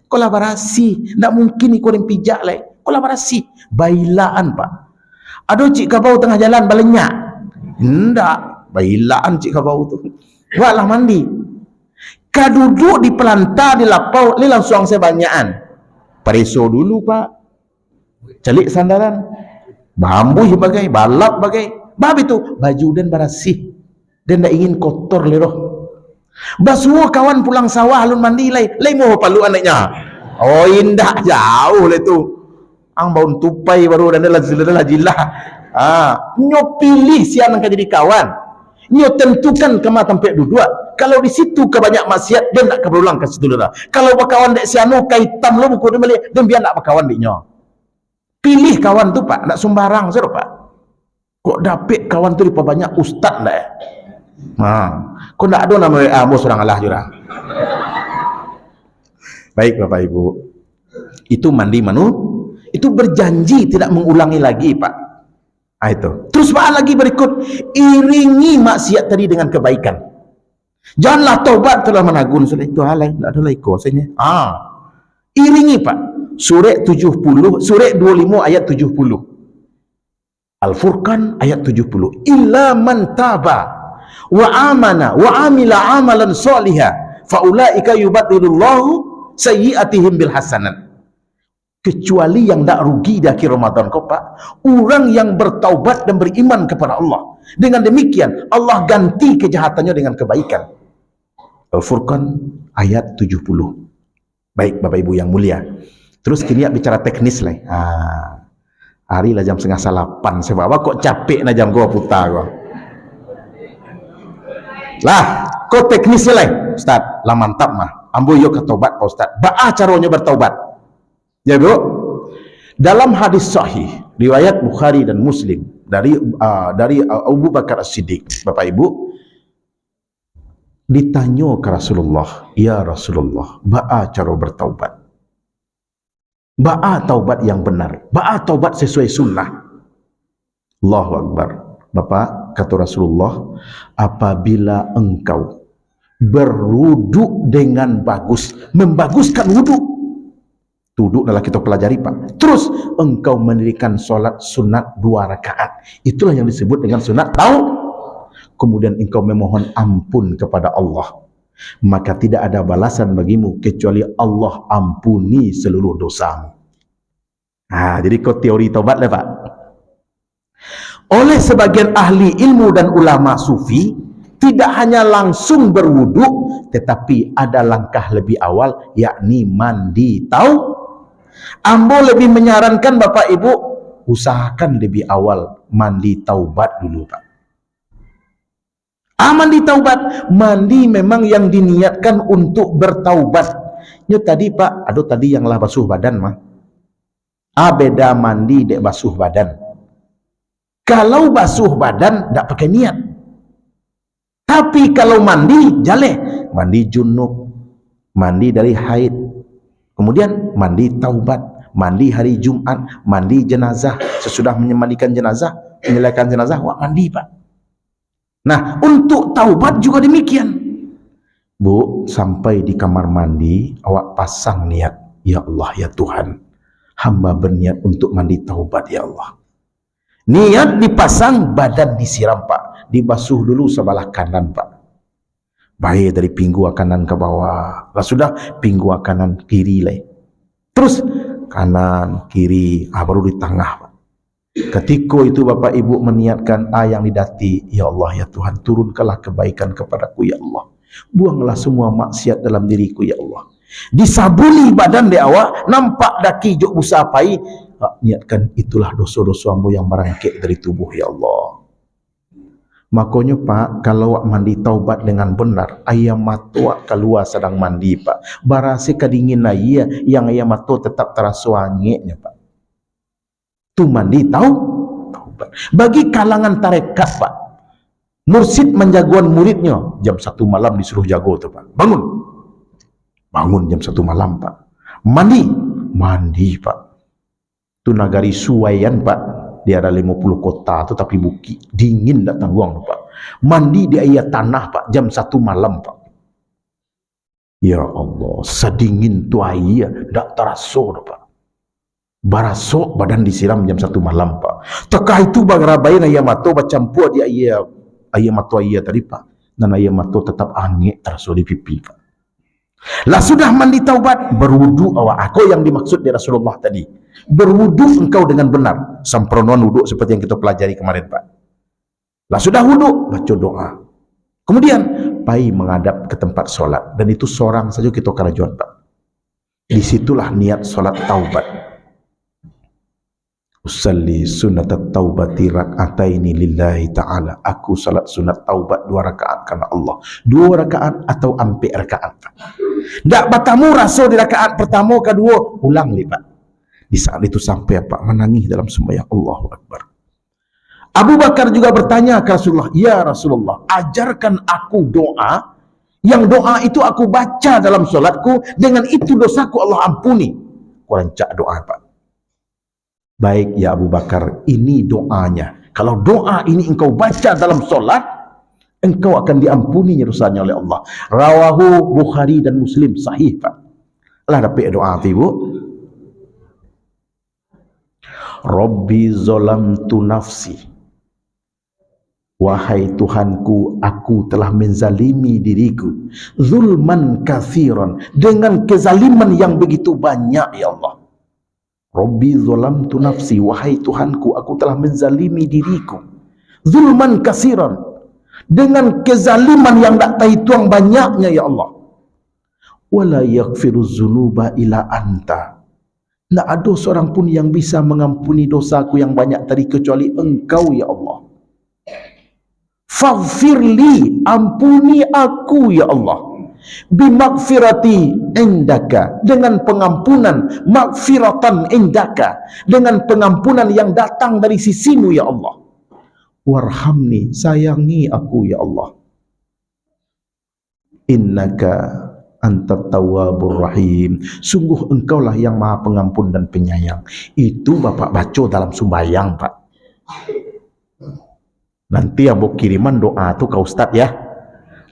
[SPEAKER 1] Kolaborasi. Tak mungkin ikut yang pijak lah. Kolaborasi. Bailaan Pak. Aduh cik kabau tengah jalan balenyak. Tidak. Bailaan cik kabau tu. Buatlah mandi. Kaduduk di pelanta di lapau. Ini langsung saya banyakan. Pereso dulu Pak. Celik sandaran. Bambu bagai. Balap bagai. Bab itu. Baju dan barasih. Dan tak ingin kotor leroh. Basuh kawan pulang sawah alun mandi lai mau palu anaknya. Oh indah jauh lah tu. Ang baun tupai baru dan adalah jilah. Nyo pilih siapa yang jadi kawan. Nyo tentukan kemana tempat duduk. Kalau di situ kebanyak maksiat dia nak berulang ke situ dah. Kalau berkawan dek sianu kaitan lo buku dia balik dia biar nak berkawan deknya. Pilih kawan tu Pak, nak sembarang saya Pak. Kok dapet kawan tu di banyak ustaz dah. Kau tak ada nama Amos orang Allah jurang. Baik Bapak Ibu, itu mandi itu berjanji tidak mengulangi lagi Pak. Itu. Terus Pak lagi berikut, iringi maksiat tadi dengan kebaikan. Janganlah taubat telah menagun sudah itu halai, tidak ada lagi kosanya. Iringi Pak. Surah 25 ayat 70. Al-Furqan ayat 70. Illa man taba wa amana wa amila amalan salihah faulaika yubaddilullahu sayyi'atihim bil hasanat. Kecuali yang tak rugi di akhir Ramadan kau Pak, orang yang bertaubat dan beriman kepada Allah. Dengan demikian Allah ganti kejahatannya dengan kebaikan. Al-Furqan ayat 70. Baik Bapak Ibu yang mulia. Terus kini bicara teknis lah. Hari lah jam 7:30 sebab apa kok capek na jam gua putar gua. Lah, kok teknis lah, Ustaz. Lah mantap mah. Ambo yo ketaubat Pak Ustaz. Ba'a caranya bertaubat. Ya Bro. Dalam hadis sahih riwayat Bukhari dan Muslim dari Abu Bakar As-Siddiq, Bapak Ibu, ditanya ke Rasulullah, "Ya Rasulullah, ba'a cara bertaubat? Ba'a taubat yang benar. Ba'a taubat sesuai sunnah." Allahu Akbar. Bapak, kata Rasulullah, apabila engkau berwuduk dengan bagus, membaguskan wuduk. Duduk adalah kita pelajari Pak. Terus engkau mendirikan solat sunat 2 rakaat. Itulah yang disebut dengan sunat kemudian engkau memohon ampun kepada Allah, maka tidak ada balasan bagimu kecuali Allah ampuni seluruh dosamu. Jadi kau teori taubat lah Pak. Oleh sebagian ahli ilmu dan ulama sufi, tidak hanya langsung berwuduk, tetapi ada langkah lebih awal, yakni mandi Ambo lebih menyarankan Bapak Ibu, usahakan lebih awal mandi taubat dulu Pak. Mandi taubat, mandi memang yang diniatkan untuk bertaubat. Tadi Pak, tadi yang lah basuh badan mah. Beda mandi dek basuh badan. Kalau basuh badan tak pakai niat. Tapi kalau mandi jale, mandi junub, mandi dari haid, kemudian mandi taubat, mandi hari Jumat, mandi jenazah, sesudah memandikan jenazah, menyelesaikan jenazah, mandi Pak. Nah, untuk taubat juga demikian. Bu, sampai di kamar mandi, awak pasang niat, ya Allah ya Tuhan, hamba berniat untuk mandi taubat ya Allah. Niat dipasang, badan disiram Pak, dibasuh dulu sebelah kanan Pak. Baik dari pinggul kanan ke bawah, sudah pinggul kanan kiri lah. Terus kanan kiri, baru di tengah Pak. Ketika itu Bapak Ibu meniatkan yang didati, ya Allah ya Tuhan, turunkanlah kebaikan kepadaku ya Allah, buanglah semua maksiat dalam diriku ya Allah. Disabuni badan di awak, nampak daki jok busa pai, niatkan itulah dosa-dosamu yang merangkik dari tubuh ya Allah. Makanya Pak, kalau wak mandi taubat dengan benar, ayam matu keluar sedang mandi Pak, barasi kedingin ayah yang ayam matu tetap terasa wanginya Pak. Tu mandi taubat. Bagi kalangan tarekat Pak, mursyid menjagoan muridnya, jam 1 malam disuruh jago tu Pak, bangun jam 1 malam Pak, mandi Pak. Tu nagari Suwayan Pak, dia ada 50 kota tu tapi bukit, dingin tak tangguang Pak. Mandi di air tanah Pak, jam 1 malam Pak. Ya Allah, sedingin tu air tak terasa Pak. Barasok badan disiram jam 1 malam Pak. Tekah itu bagarabain ayam mato bercampur di ayam mato tadi Pak. Dan ayam mato tetap angin terasa di pipi Pak. Lah sudah mandi taubat, berwudu awak. Aku yang dimaksud di Rasulullah tadi. Berwudu engkau dengan benar. Sempurna wuduk seperti yang kita pelajari kemarin Pak. Lah sudah wuduk, baca doa. Kemudian pai menghadap ke tempat solat. Dan itu seorang saja kita kerajuan Pak. Disitulah niat solat taubat. Usalli sunat taubati rak'ataini lillahi ta'ala. Aku salat sunat taubat 2 rakaat karena Allah. 2 rakaat atau ampe rakaat. Tak batamu rasa di rakaat pertama kedua, ulang lipat. Di saat itu sampai Pak menangis dalam sembahyang, Allahu Akbar. Abu Bakar juga bertanya ke Rasulullah, ya Rasulullah, ajarkan aku doa, yang doa itu aku baca dalam solatku, dengan itu dosaku Allah ampuni. Kurang cak doa Pak. Baik ya Abu Bakar, ini doanya. Kalau doa ini engkau baca dalam solat, engkau akan diampuni dosanya oleh Allah. Rawahu Bukhari dan Muslim, sahih Pak. Lah dapat doa itu. Rabbi zalamtu nafsi. Wahai Tuhanku, aku telah menzalimi diriku. Zulman kathiran, dengan kezaliman yang begitu banyak ya Allah. Rabbi zalamtu nafsi, wahai Tuhanku, aku telah menzalimi diriku. Zulman kasiran, dengan kezaliman yang tak terhitung banyaknya ya Allah. Wala yaghfiru dzunuba illa anta. Tak ada seorang pun yang bisa mengampuni dosaku yang banyak tadi kecuali engkau ya Allah. Faghfirli, ampuni aku ya Allah. Bimaghfirati indaka, dengan pengampunan, maghfiratan indaka, dengan pengampunan yang datang dari sisimu ya Allah. Warhamni, sayangi aku ya Allah. Innaka antat tawwabur rahim, sungguh engkaulah yang maha pengampun dan penyayang. Itu Bapak baca dalam sembahyang Pak. Nanti Abu kiriman doa tu ke Ustaz ya.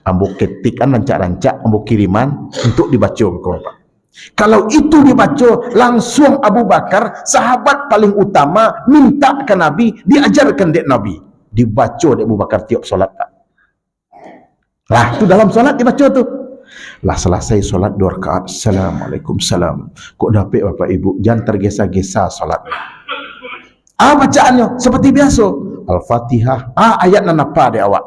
[SPEAKER 1] Ambo ketik kan rancak-rancak, ambo kiriman untuk dibaca kau Pak. Kalau itu dibaca, langsung Abu Bakar, sahabat paling utama, minta ke Nabi, diajarkan dek Nabi. Dibaca dek Abu Bakar tiap solat Pak. Lah, itu dalam solat dibaca tu. Lah selesai solat 2 rakaat, Assalamualaikum salam. Kok dapat Bapak Ibu, jangan tergesa-gesa solat. Bacaannya seperti biasa. Al-Fatihah, ayat nan apa dek awak?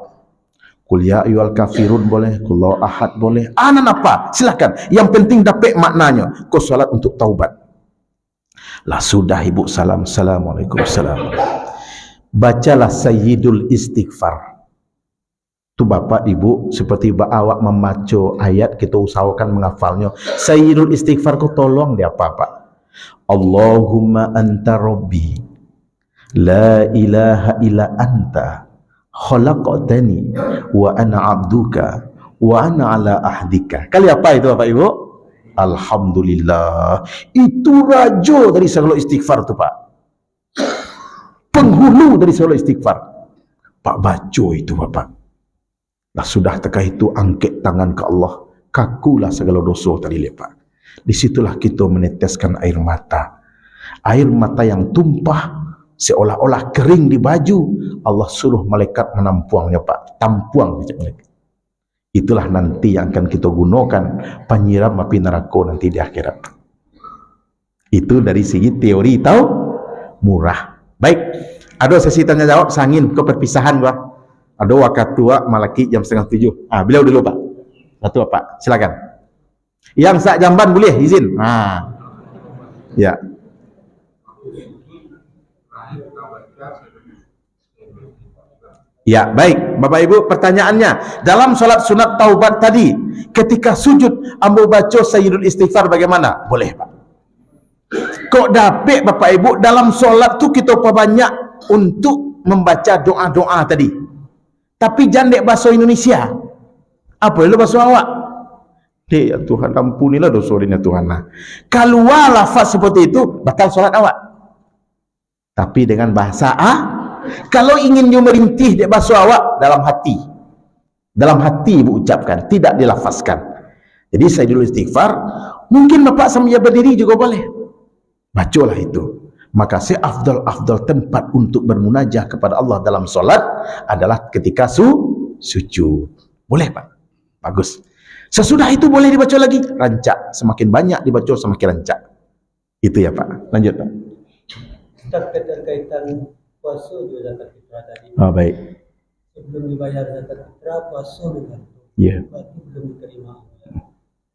[SPEAKER 1] Qul ya ayyuhal kafirun boleh, qul huwallahu ahad boleh. Nan apa? Silakan. Yang penting dapat maknanya. Kau solat untuk taubat. Lah sudah Ibu salam, Assalamualaikum salam. Bacalah Sayyidul Istighfar. Tu Bapak Ibu seperti awak membaca ayat, kita usahakan menghafalnya. Sayyidul Istighfar kau tolong dia apa? Allahumma anta rabbi la ilaha illa anta khalaqtani wa ana abduka wa ana ala ahdika. Kali apa itu Bapak Ibu? Alhamdulillah. Itu raja dari segala istighfar tu Pak. Penghulu dari segala istighfar. Pak baca itu Bapak. Lah sudah tekah itu angkat tangan ke Allah. Kakulah segala dosa tadi lepak. Disitulah kita meneteskan air mata. Air mata yang tumpah seolah-olah kering di baju. Allah suruh malaikat menampuangnya Pak. Tampuang malaikat. Itulah nanti yang akan kita gunakan penyiram api neraka nanti di akhirat. Itu dari segi teori tahu murah. Baik, ada sesi tanya jawab sangin ke perpisahan gua. Ada wakatua malaki jam 6:30. Beliau dulu Pak. Satu Pak, silakan. Yang sak jamban boleh izin. Ya. Ya, baik. Bapak Ibu, pertanyaannya, dalam salat sunat taubat tadi, ketika sujud, ambo baca Sayyidul Istighfar bagaimana? Boleh, Pak. Kok dapat Bapak Ibu, dalam solat tu kita perbanyak untuk membaca doa-doa tadi. Tapi jangan dek bahasa Indonesia. Apa itu bahasa awak? Ya Tuhan, ampunilah dosa ini Tuhan. Kalau lafaz seperti itu, batal solat awak. Tapi dengan bahasa kalau ingin you merintih dek bahasa awak, dalam hati. Dalam hati ibu ucapkan, tidak dilafazkan. Jadi Sayyidul Istighfar, mungkin Bapak sambil berdiri juga boleh. Bacalah itu. Maka seafdal tempat untuk bermunajah kepada Allah dalam solat adalah ketika sujud. Boleh Pak? Bagus. Sesudah itu boleh dibaca lagi. Rancak. Semakin banyak dibaca, semakin rancak. Itu ya Pak. Lanjut Pak.
[SPEAKER 2] Terkaitan puasa juga zakat fitrah tadi.
[SPEAKER 1] Baik.
[SPEAKER 2] Sebelum dibayar zakat fitrah, puasa juga.
[SPEAKER 1] Iya.
[SPEAKER 2] Berarti belum diterima.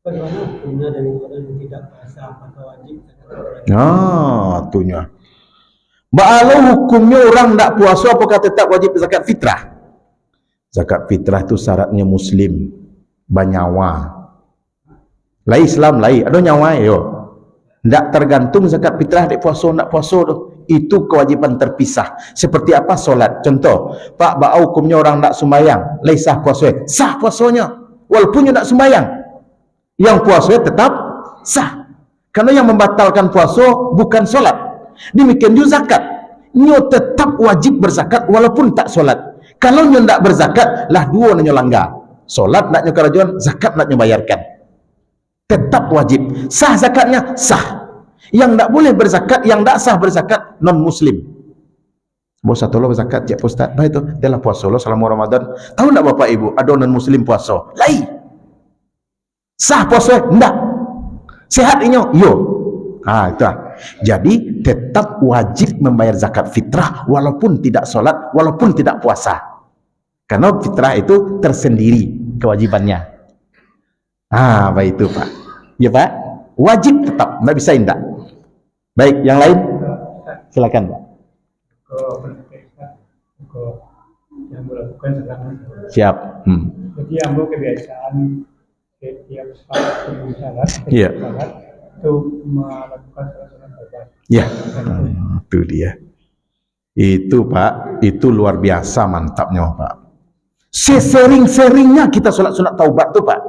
[SPEAKER 2] Bagaimana hukumnya dengan orang yang tidak puasa, apakah wajib zakat fitrah?
[SPEAKER 1] Itunya. Ba'alau hukumnya orang tak puasa, apakah tetap wajib zakat fitrah? Zakat fitrah itu syaratnya muslim, banyawa. Lai Islam, lai, ada nyawa yo. Tak tergantung zakat fitrah dek puasa, tak puasa tu. Itu kewajiban terpisah. Seperti apa solat? Contoh, Pak, ba'au hukumnya orang tak sembahyang, lai sah puasa. Sah puasanya. Walaupun dia tak sembahyang. Yang puasa tetap sah. Karena yang membatalkan puasa bukan solat. Demikian juga zakat. Nyo tetap wajib berzakat walaupun tak solat. Kalau nyo tak berzakat, lah dua nyo langgar. Solat nak nyo kerajaan, zakat nak nyo bayarkan. Tetap wajib. Sah zakatnya, sah. Yang tak boleh berzakat, yang tak sah berzakat, non-muslim. Bos satu lo berzakat, cik Ustaz. Nah itu, dia lah puasa lo selama Ramadan. Tahu tak Bapak Ibu, ada non-muslim puasa? Lain. Sah puasa? Tidak. Sehat inyo? Yo. Itu lah. Jadi tetap wajib membayar zakat fitrah walaupun tidak solat, walaupun tidak puasa. Karena fitrah itu tersendiri kewajibannya. Baik itu Pak. Ya Pak, wajib tetap, tidak bisa indah. Baik, yang lain silakan Pak.
[SPEAKER 2] Yang melakukan selama.
[SPEAKER 1] Siap.
[SPEAKER 2] Jadi ambil kebiasaan setiap salat itu melakukan salat taubat.
[SPEAKER 1] Ya, itu dia. Itu Pak, itu luar biasa mantapnya Pak. Sesering-seringnya kita sholat sunat taubat tuh Pak.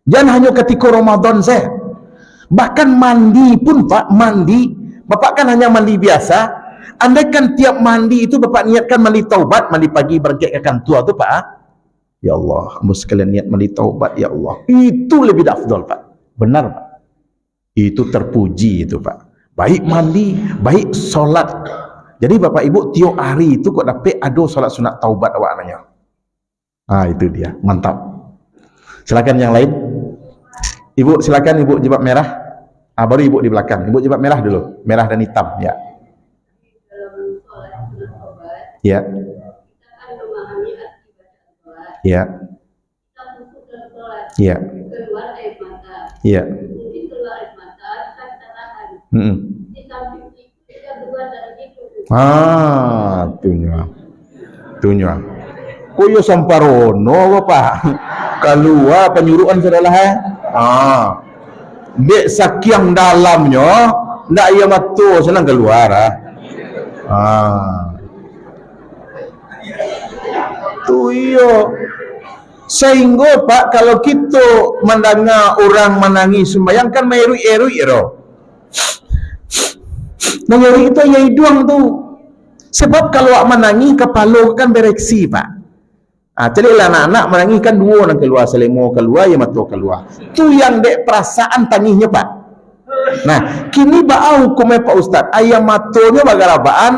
[SPEAKER 1] Jangan hanya ketika Ramadan saya. Bahkan mandi pun Pak, mandi. Bapak kan hanya mandi biasa. Andai kan tiap mandi itu Bapak niatkan mandi taubat, mandi pagi berangkat ke kantor tuh Pak. Ya Allah, hamba sekalian niat mandi taubat, ya Allah. Itu lebih afdal, Pak. Benar, Pak. Itu terpuji itu, Pak. Baik mandi, baik solat. Jadi Bapak Ibu tiap hari itu kok dapat ada solat sunat taubat awak nanya. Ah, itu dia, mantap. Silakan yang lain. Ibu silakan, Ibu jilbab merah. Ah, baru Ibu di belakang. Ibu jilbab merah dulu, merah dan hitam, ya.
[SPEAKER 3] Dalam sholat sunat taubat,
[SPEAKER 1] Ya.
[SPEAKER 3] kita kan memahami arti bacaan sholat.
[SPEAKER 1] Ya.
[SPEAKER 3] Kita khusyuk dalam sholat.
[SPEAKER 1] Ya.
[SPEAKER 3] Keluar air mata.
[SPEAKER 1] Ya.
[SPEAKER 3] Mungkin keluar air mata, kita tahan.
[SPEAKER 1] Mm-mm.
[SPEAKER 3] Di samping itu kita keluar dari itu.
[SPEAKER 1] Ah, tunya. Koyo samparono Pak. Keluar penyuruhan saudara Ah. Dek sakiang dalamnya, ndak ia matu senang keluar Tu iyo. Sehingga Pak, kalau kita mendengar orang menangis sembahyang kan merui-erui Mengerui itu ya hidung tu. Sebab kalau awak menangis kepala kan bereaksi, Pak. Jadi anak-anak menangis kan dua orang keluar, selemo keluar, ya mata keluar. Tu yang dek perasaan tangisnya, Pak. Nah, kini bau hukumnya Pak Ustaz. Ayam matonya bagarabaan,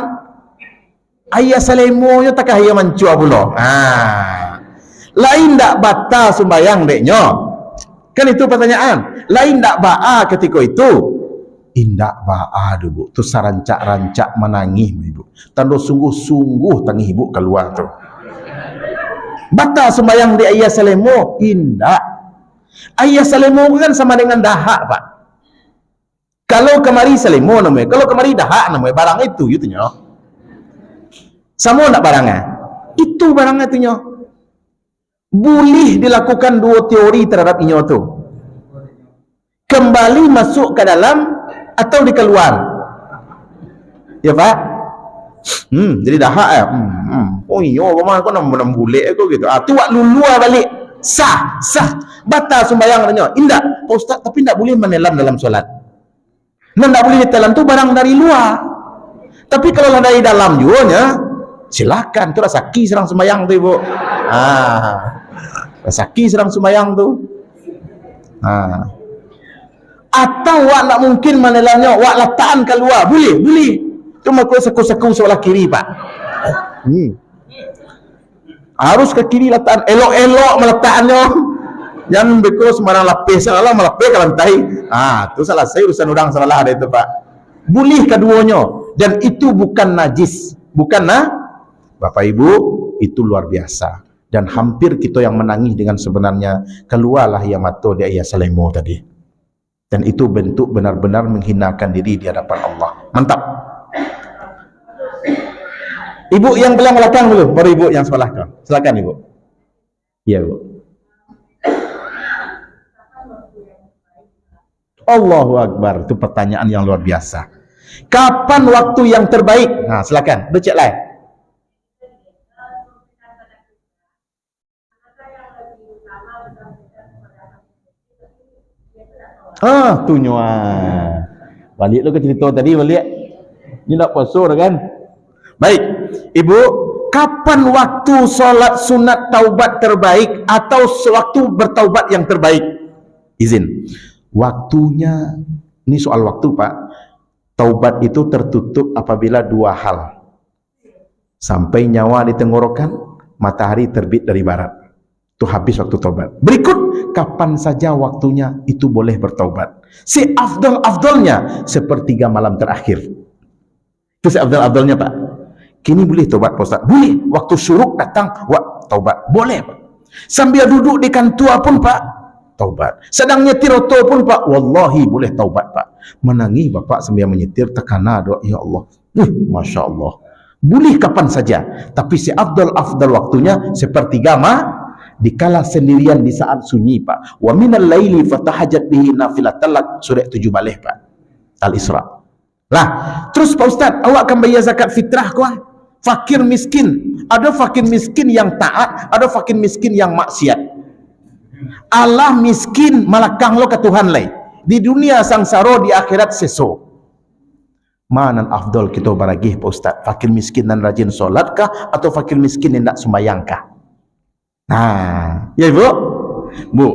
[SPEAKER 1] ayah selemonya tak ayah mencua pula. Lain tak batal sembayang deknya. Kan itu pertanyaan. Lain tak ba'a ketika itu. Indak ba'a dulu. Tu sarancak-rancak menangis ibu. Tanda sungguh-sungguh tangis ibu keluar tu. Batal sembayang di ayah salemo? Indak. Ayah salemo kan sama dengan dahak, Pak. Kalau kemari salemo namanya, kalau kemari dahak namanya, barang itu itunya. Sama nak barangnya? Itu barangnya itunya. Boleh dilakukan dua teori terhadap inyo tu. Kembali masuk ke dalam atau dikeluar. Ya, Pak? Jadi dahak ya. Oh iya, kemana kau nak bulik aku gitu. Tu wak luluar balik. Sah. Batal sembahyang katanya. Indak, Pak Ustaz, tapi tidak boleh menelan dalam solat. Tidak boleh ditelan tu barang dari luar. Tapi kalau dari dalam juga nya, silakan. Tu rasaki serang sembahyang tu, Ibu. Rasaki serang sembahyang tu. Atau wak nak mungkin menelannya, wak letakkan keluar. Boleh. Cuma kau seku-seku sebelah kiri, Pak. Harus ke kiri letakkan, elok-elok meletakkannya. Jangan beku sembarang lapis, salah melapis ke lantai. Tu salah saya urusan orang salah ada itu, Pak. Boleh keduanya, dan itu bukan najis, bukan Bapak Ibu, itu luar biasa. Dan hampir kita yang menangis dengan sebenarnya keluarlah yang mata di ayah salemo tadi. Dan itu bentuk benar-benar menghinakan diri di hadapan Allah. Mantap. Ibu yang belakang dulu, baru Ibu yang sebelah kan. Silakan Ibu. Iya, Bu. Allahu Akbar, itu pertanyaan yang luar biasa. Kapan waktu yang terbaik? Silakan, becek lah. Tunya. Balik lu ke cerita tadi, balik. Ini nak puasa dah kan? Baik, Ibu, kapan waktu solat sunat taubat terbaik atau waktu bertaubat yang terbaik? Izin. Waktunya, ini soal waktu, Pak. Taubat itu tertutup apabila dua hal. Sampai nyawa di tenggorokan, matahari terbit dari barat. Itu habis waktu taubat. Berikut, kapan saja waktunya itu boleh bertaubat. Si afdal-afdalnya sepertiga malam terakhir. Itu si afdal-afdalnya, Pak. Kini boleh taubat, Pak Ustaz? Boleh. Waktu syuruk datang, taubat. Boleh, Pak. Sambil duduk di kantua pun, Pak, taubat. Sedang nyetir auto pun, Pak, wallahi boleh taubat, Pak. Menangis Bapak sambil menyetir, tekana doa, ya Allah. Masya Allah. Boleh kapan saja. Tapi si afdal waktunya sepertiga dikala sendirian di saat sunyi, Pak. Wa minal laili fatahajjat bihi nafilatan lak, surah 7 balik, Pak. Al-Isra. Lah, terus Pak Ustaz, awak akan bayar zakat fitrah kau? Fakir miskin. Ada fakir miskin yang taat, ada fakir miskin yang maksiat. Allah miskin malakang lo ke Tuhan lain. Di dunia sangsara, di akhirat seso. Mana afdal kita baragih, Pak Ustaz? Fakir miskin dan rajin solat kah atau fakir miskin yang tak sembahyang kah? Nah, ya ibu, bu,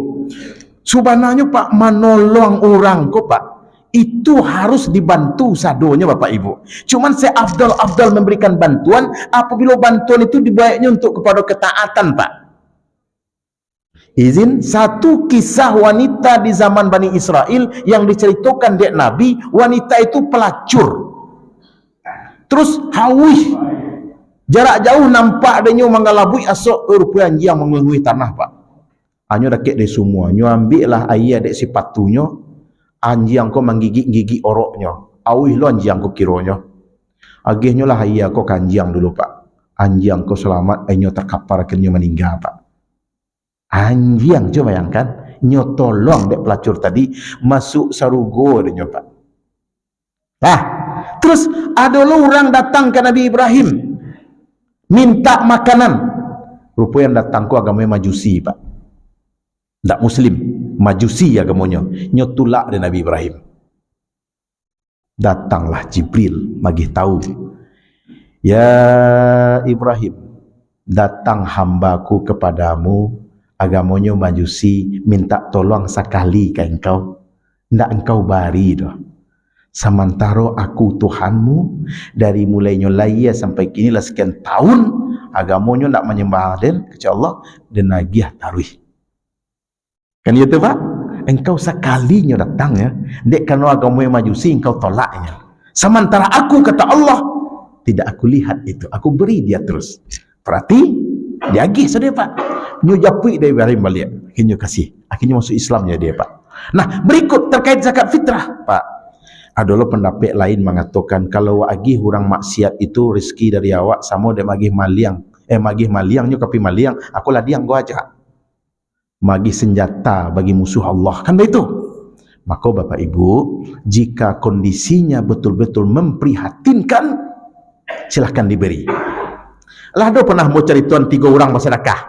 [SPEAKER 1] sebenarnya Pak menolong orang kok Pak, itu harus dibantu sadonya Bapak Ibu. Cuman saya afdal memberikan bantuan apabila bantuan itu dibayarnya untuk kepada ketaatan Pak. Izin, satu kisah wanita di zaman Bani Israel yang diceritakan dek Nabi, wanita itu pelacur. Terus hawih, jarak jauh nampak dia mengalabui asok rupiah yang mengelui tanah Pak. Anyo dakik dia semua, nyo ambil lah ayah dek sepatunya, anjing ko menggigit-gigit oroknya. Awih lo anjing ko kironya. Agihnya lah ayah ko kanjing dulu Pak. Anjing ko selamat, anyo terkapar kenyo meninggal Pak. Anjing, coba bayangkan, nyo tolong dek pelacur tadi masuk sarugo dia Pak. Nah, terus ada orang datang ke Nabi Ibrahim minta makanan. Rupanya datang ku agama Majusi Pak. Tak Muslim, Majusi agamanya. Nyo tulak dari Nabi Ibrahim. Datanglah Jibril bagi tahu. Ya Ibrahim, datang hambaku kepadamu, agamanya Majusi, minta tolong sekali ke engkau. Ndak engkau bari dah. Sementara aku Tuhanmu, dari mulainya lahir sampai kini lah sekian tahun, agamanya ndak menyembah den kecuali Allah dan nagiah taruh. Kan itu Pak? Engkau sekalinya datang ya, dek karena agama Majusi engkau tolaknya. Sementara aku kata Allah, tidak aku lihat itu, aku beri dia terus. Berarti dia agih saja Pak. Nyo japui dari Ibrahim balik, akhirnya kasih, akhirnya masuk Islamnya dia Pak. Nah berikut terkait zakat fitrah Pak. Adalah pendapat lain mengatakan kalau agih orang maksiat itu rezeki dari awak sama dia magih maliang. Magih maliang nyo kapi maliang, aku lah diang gua aja. Magih senjata bagi musuh Allah, kan begitu. Maka Bapak Ibu, jika kondisinya betul-betul memprihatinkan, silahkan diberi. Lah ada pernah mau cari tuan 3 orang bersedekah.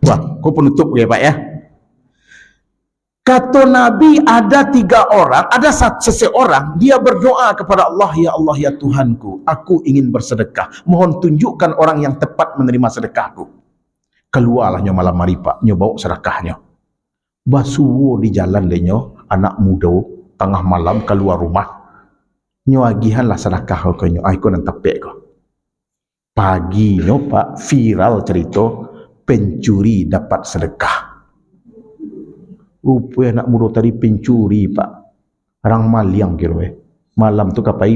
[SPEAKER 1] Wah, kau penutup ya Pak ya. Kata Nabi ada 3 orang, ada seseorang dia berdoa kepada Allah, ya Allah ya Tuhanku, aku ingin bersedekah, mohon tunjukkan orang yang tepat menerima sedekahku. Keluarlah nyo malam hari Pak, nyo bawa sedekahnya. Basuwo di jalan denyo, anak muda tengah malam keluar rumah. Nyo agihanlah sedekah ko nyo, ai ko nang tepek ko. Pagi nyo Pak, viral cerita pencuri dapat sedekah. Rupanya anak muda tadi pencuri Pak. Orang maliang kira malam tu kapai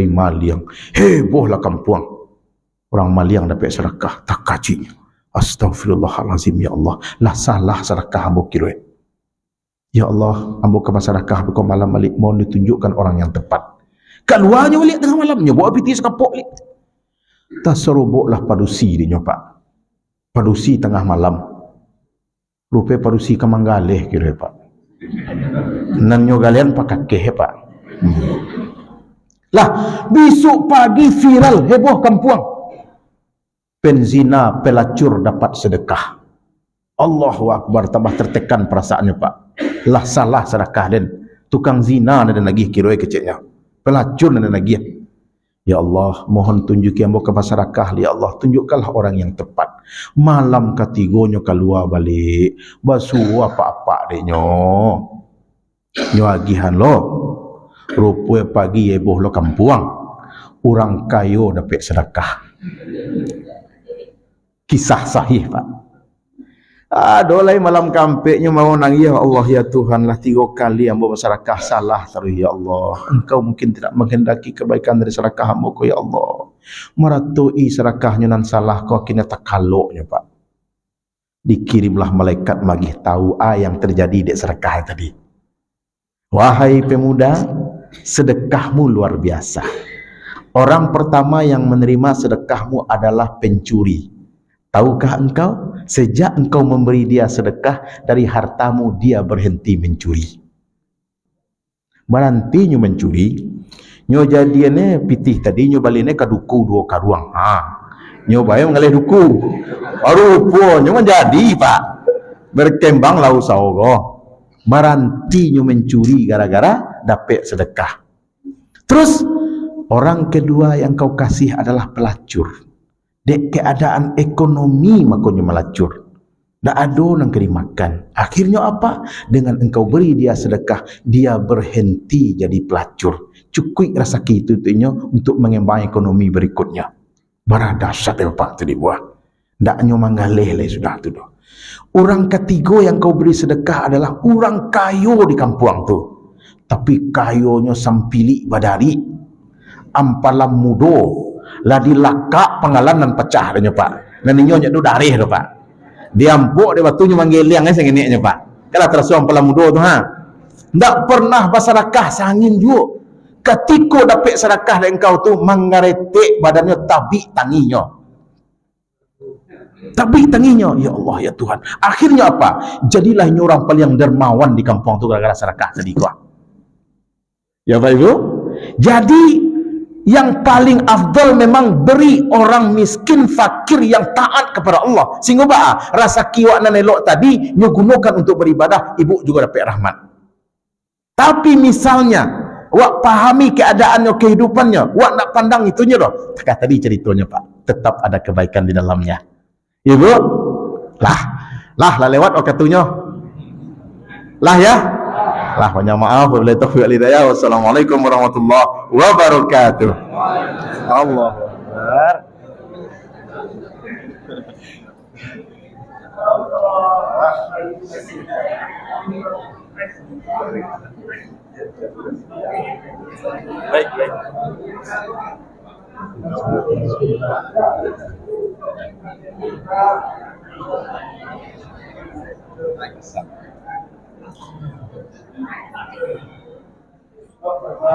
[SPEAKER 1] maliang. Hebohlah kampung. Orang maliang dapat sedekah, tak kacinya. Astagfirullahalazim ya Allah. Lah salah sedekah ambo kira. Ya Allah, ambo ke masyarakat ko malam balik mohon ditunjukkan orang yang tepat. Keluarnya balik tengah malamnya bawa piti sekapok balik. Taseroboklah padusi dia Pak. Padusi tengah malam. Rupa padusi Kamanggaleh kira Pak. Nanyo galian pak kakek Pak. Lah besok pagi viral heboh kampung. Penzina pelacur dapat sedekah. Allahu Akbar, tambah tertekan perasaannya Pak. Lah salah sedekah dan tukang zina dan lagi kira kecilnya. Pelacur dan lagi. Ya Allah, mohon tunjuki ambo ke masyarakat. Ya Allah, tunjukkanlah orang yang tepat. Malam ketigonya keluar balik. Basuh apa-apa deh nyo. Nyo agihan lo. Rupanya pagi heboh lo kampuang. Orang kayo dapat sedekah. Kisah sahih Pak. Dolai malam kampeknya mau nang ya Allah ya Tuhan lah 3 kali ambo masyarakat salah taruh ya Allah. Engkau mungkin tidak menghendaki kebaikan dari sedekah ambo ko ya Allah. Meratui sedekahnya nan salah kau kena takaloknya Pak. Dikirimlah malaikat magih tahu yang terjadi di sedekah tadi. Wahai pemuda, sedekahmu luar biasa. Orang pertama yang menerima sedekahmu adalah pencuri. Tahukah engkau, sejak engkau memberi dia sedekah, dari hartamu dia berhenti mencuri. Berhenti nyu mencuri, nyu jadiannya pitih tadi nyu baliknya ke duku 2 karuang. Nyu bayang ngalih duku. Baru po nyu menjadi Pak. Berkembang lau saugo. Berhenti nyu mencuri gara-gara dapat sedekah. Terus orang kedua yang kau kasih adalah pelacur. Dek keadaan ekonomi makanya melacur. Tak ada nang kena makan. Akhirnya apa? Dengan engkau beri dia sedekah, dia berhenti jadi pelacur. Cukup rasa itu untuk mengembangkan ekonomi berikutnya. Beradasat ya Pak tu dibuat. Tak hanya manggalih lah sudah tu. Orang ketiga yang kau beri sedekah adalah orang kaya di kampung tu. Tapi kayonya sampili badari. Ampalam mudo. Lah dilakak pengalaman pecah dah Pak. Nantinya tu darih tu Pak. Dia empuk dia batunya manggil liang saya ngeniknya Pak. Kalau tersuam pala muda tu ha. Tak pernah bersedekah sangin juga. Ketika dapat sedekah dari engkau tu menggeretek badannya tabik tanginya. Tabik tanginya, ya Allah ya Tuhan. Akhirnya apa? Jadilah ini orang paling dermawan di kampung tu gara-gara sedekah tadi gua. Ya Pak Ibu. Jadi yang paling afdal memang beri orang miskin fakir yang taat kepada Allah. Sehingga rasa kiwak dan elok tadi gunakan untuk beribadah, ibu juga dapat rahmat. Tapi misalnya wak pahami keadaannya, kehidupannya, wak nak pandang itunya doh. Tadi ceritanya Pak, tetap ada kebaikan di dalamnya. Ibu, lah lewat waktunya. Lah ya. Lah banyak maaf, wabillahi taufiq wal hidayah. Wassalamualaikum warahmatullahi wabarakatuh. Allahu Akbar. Baik.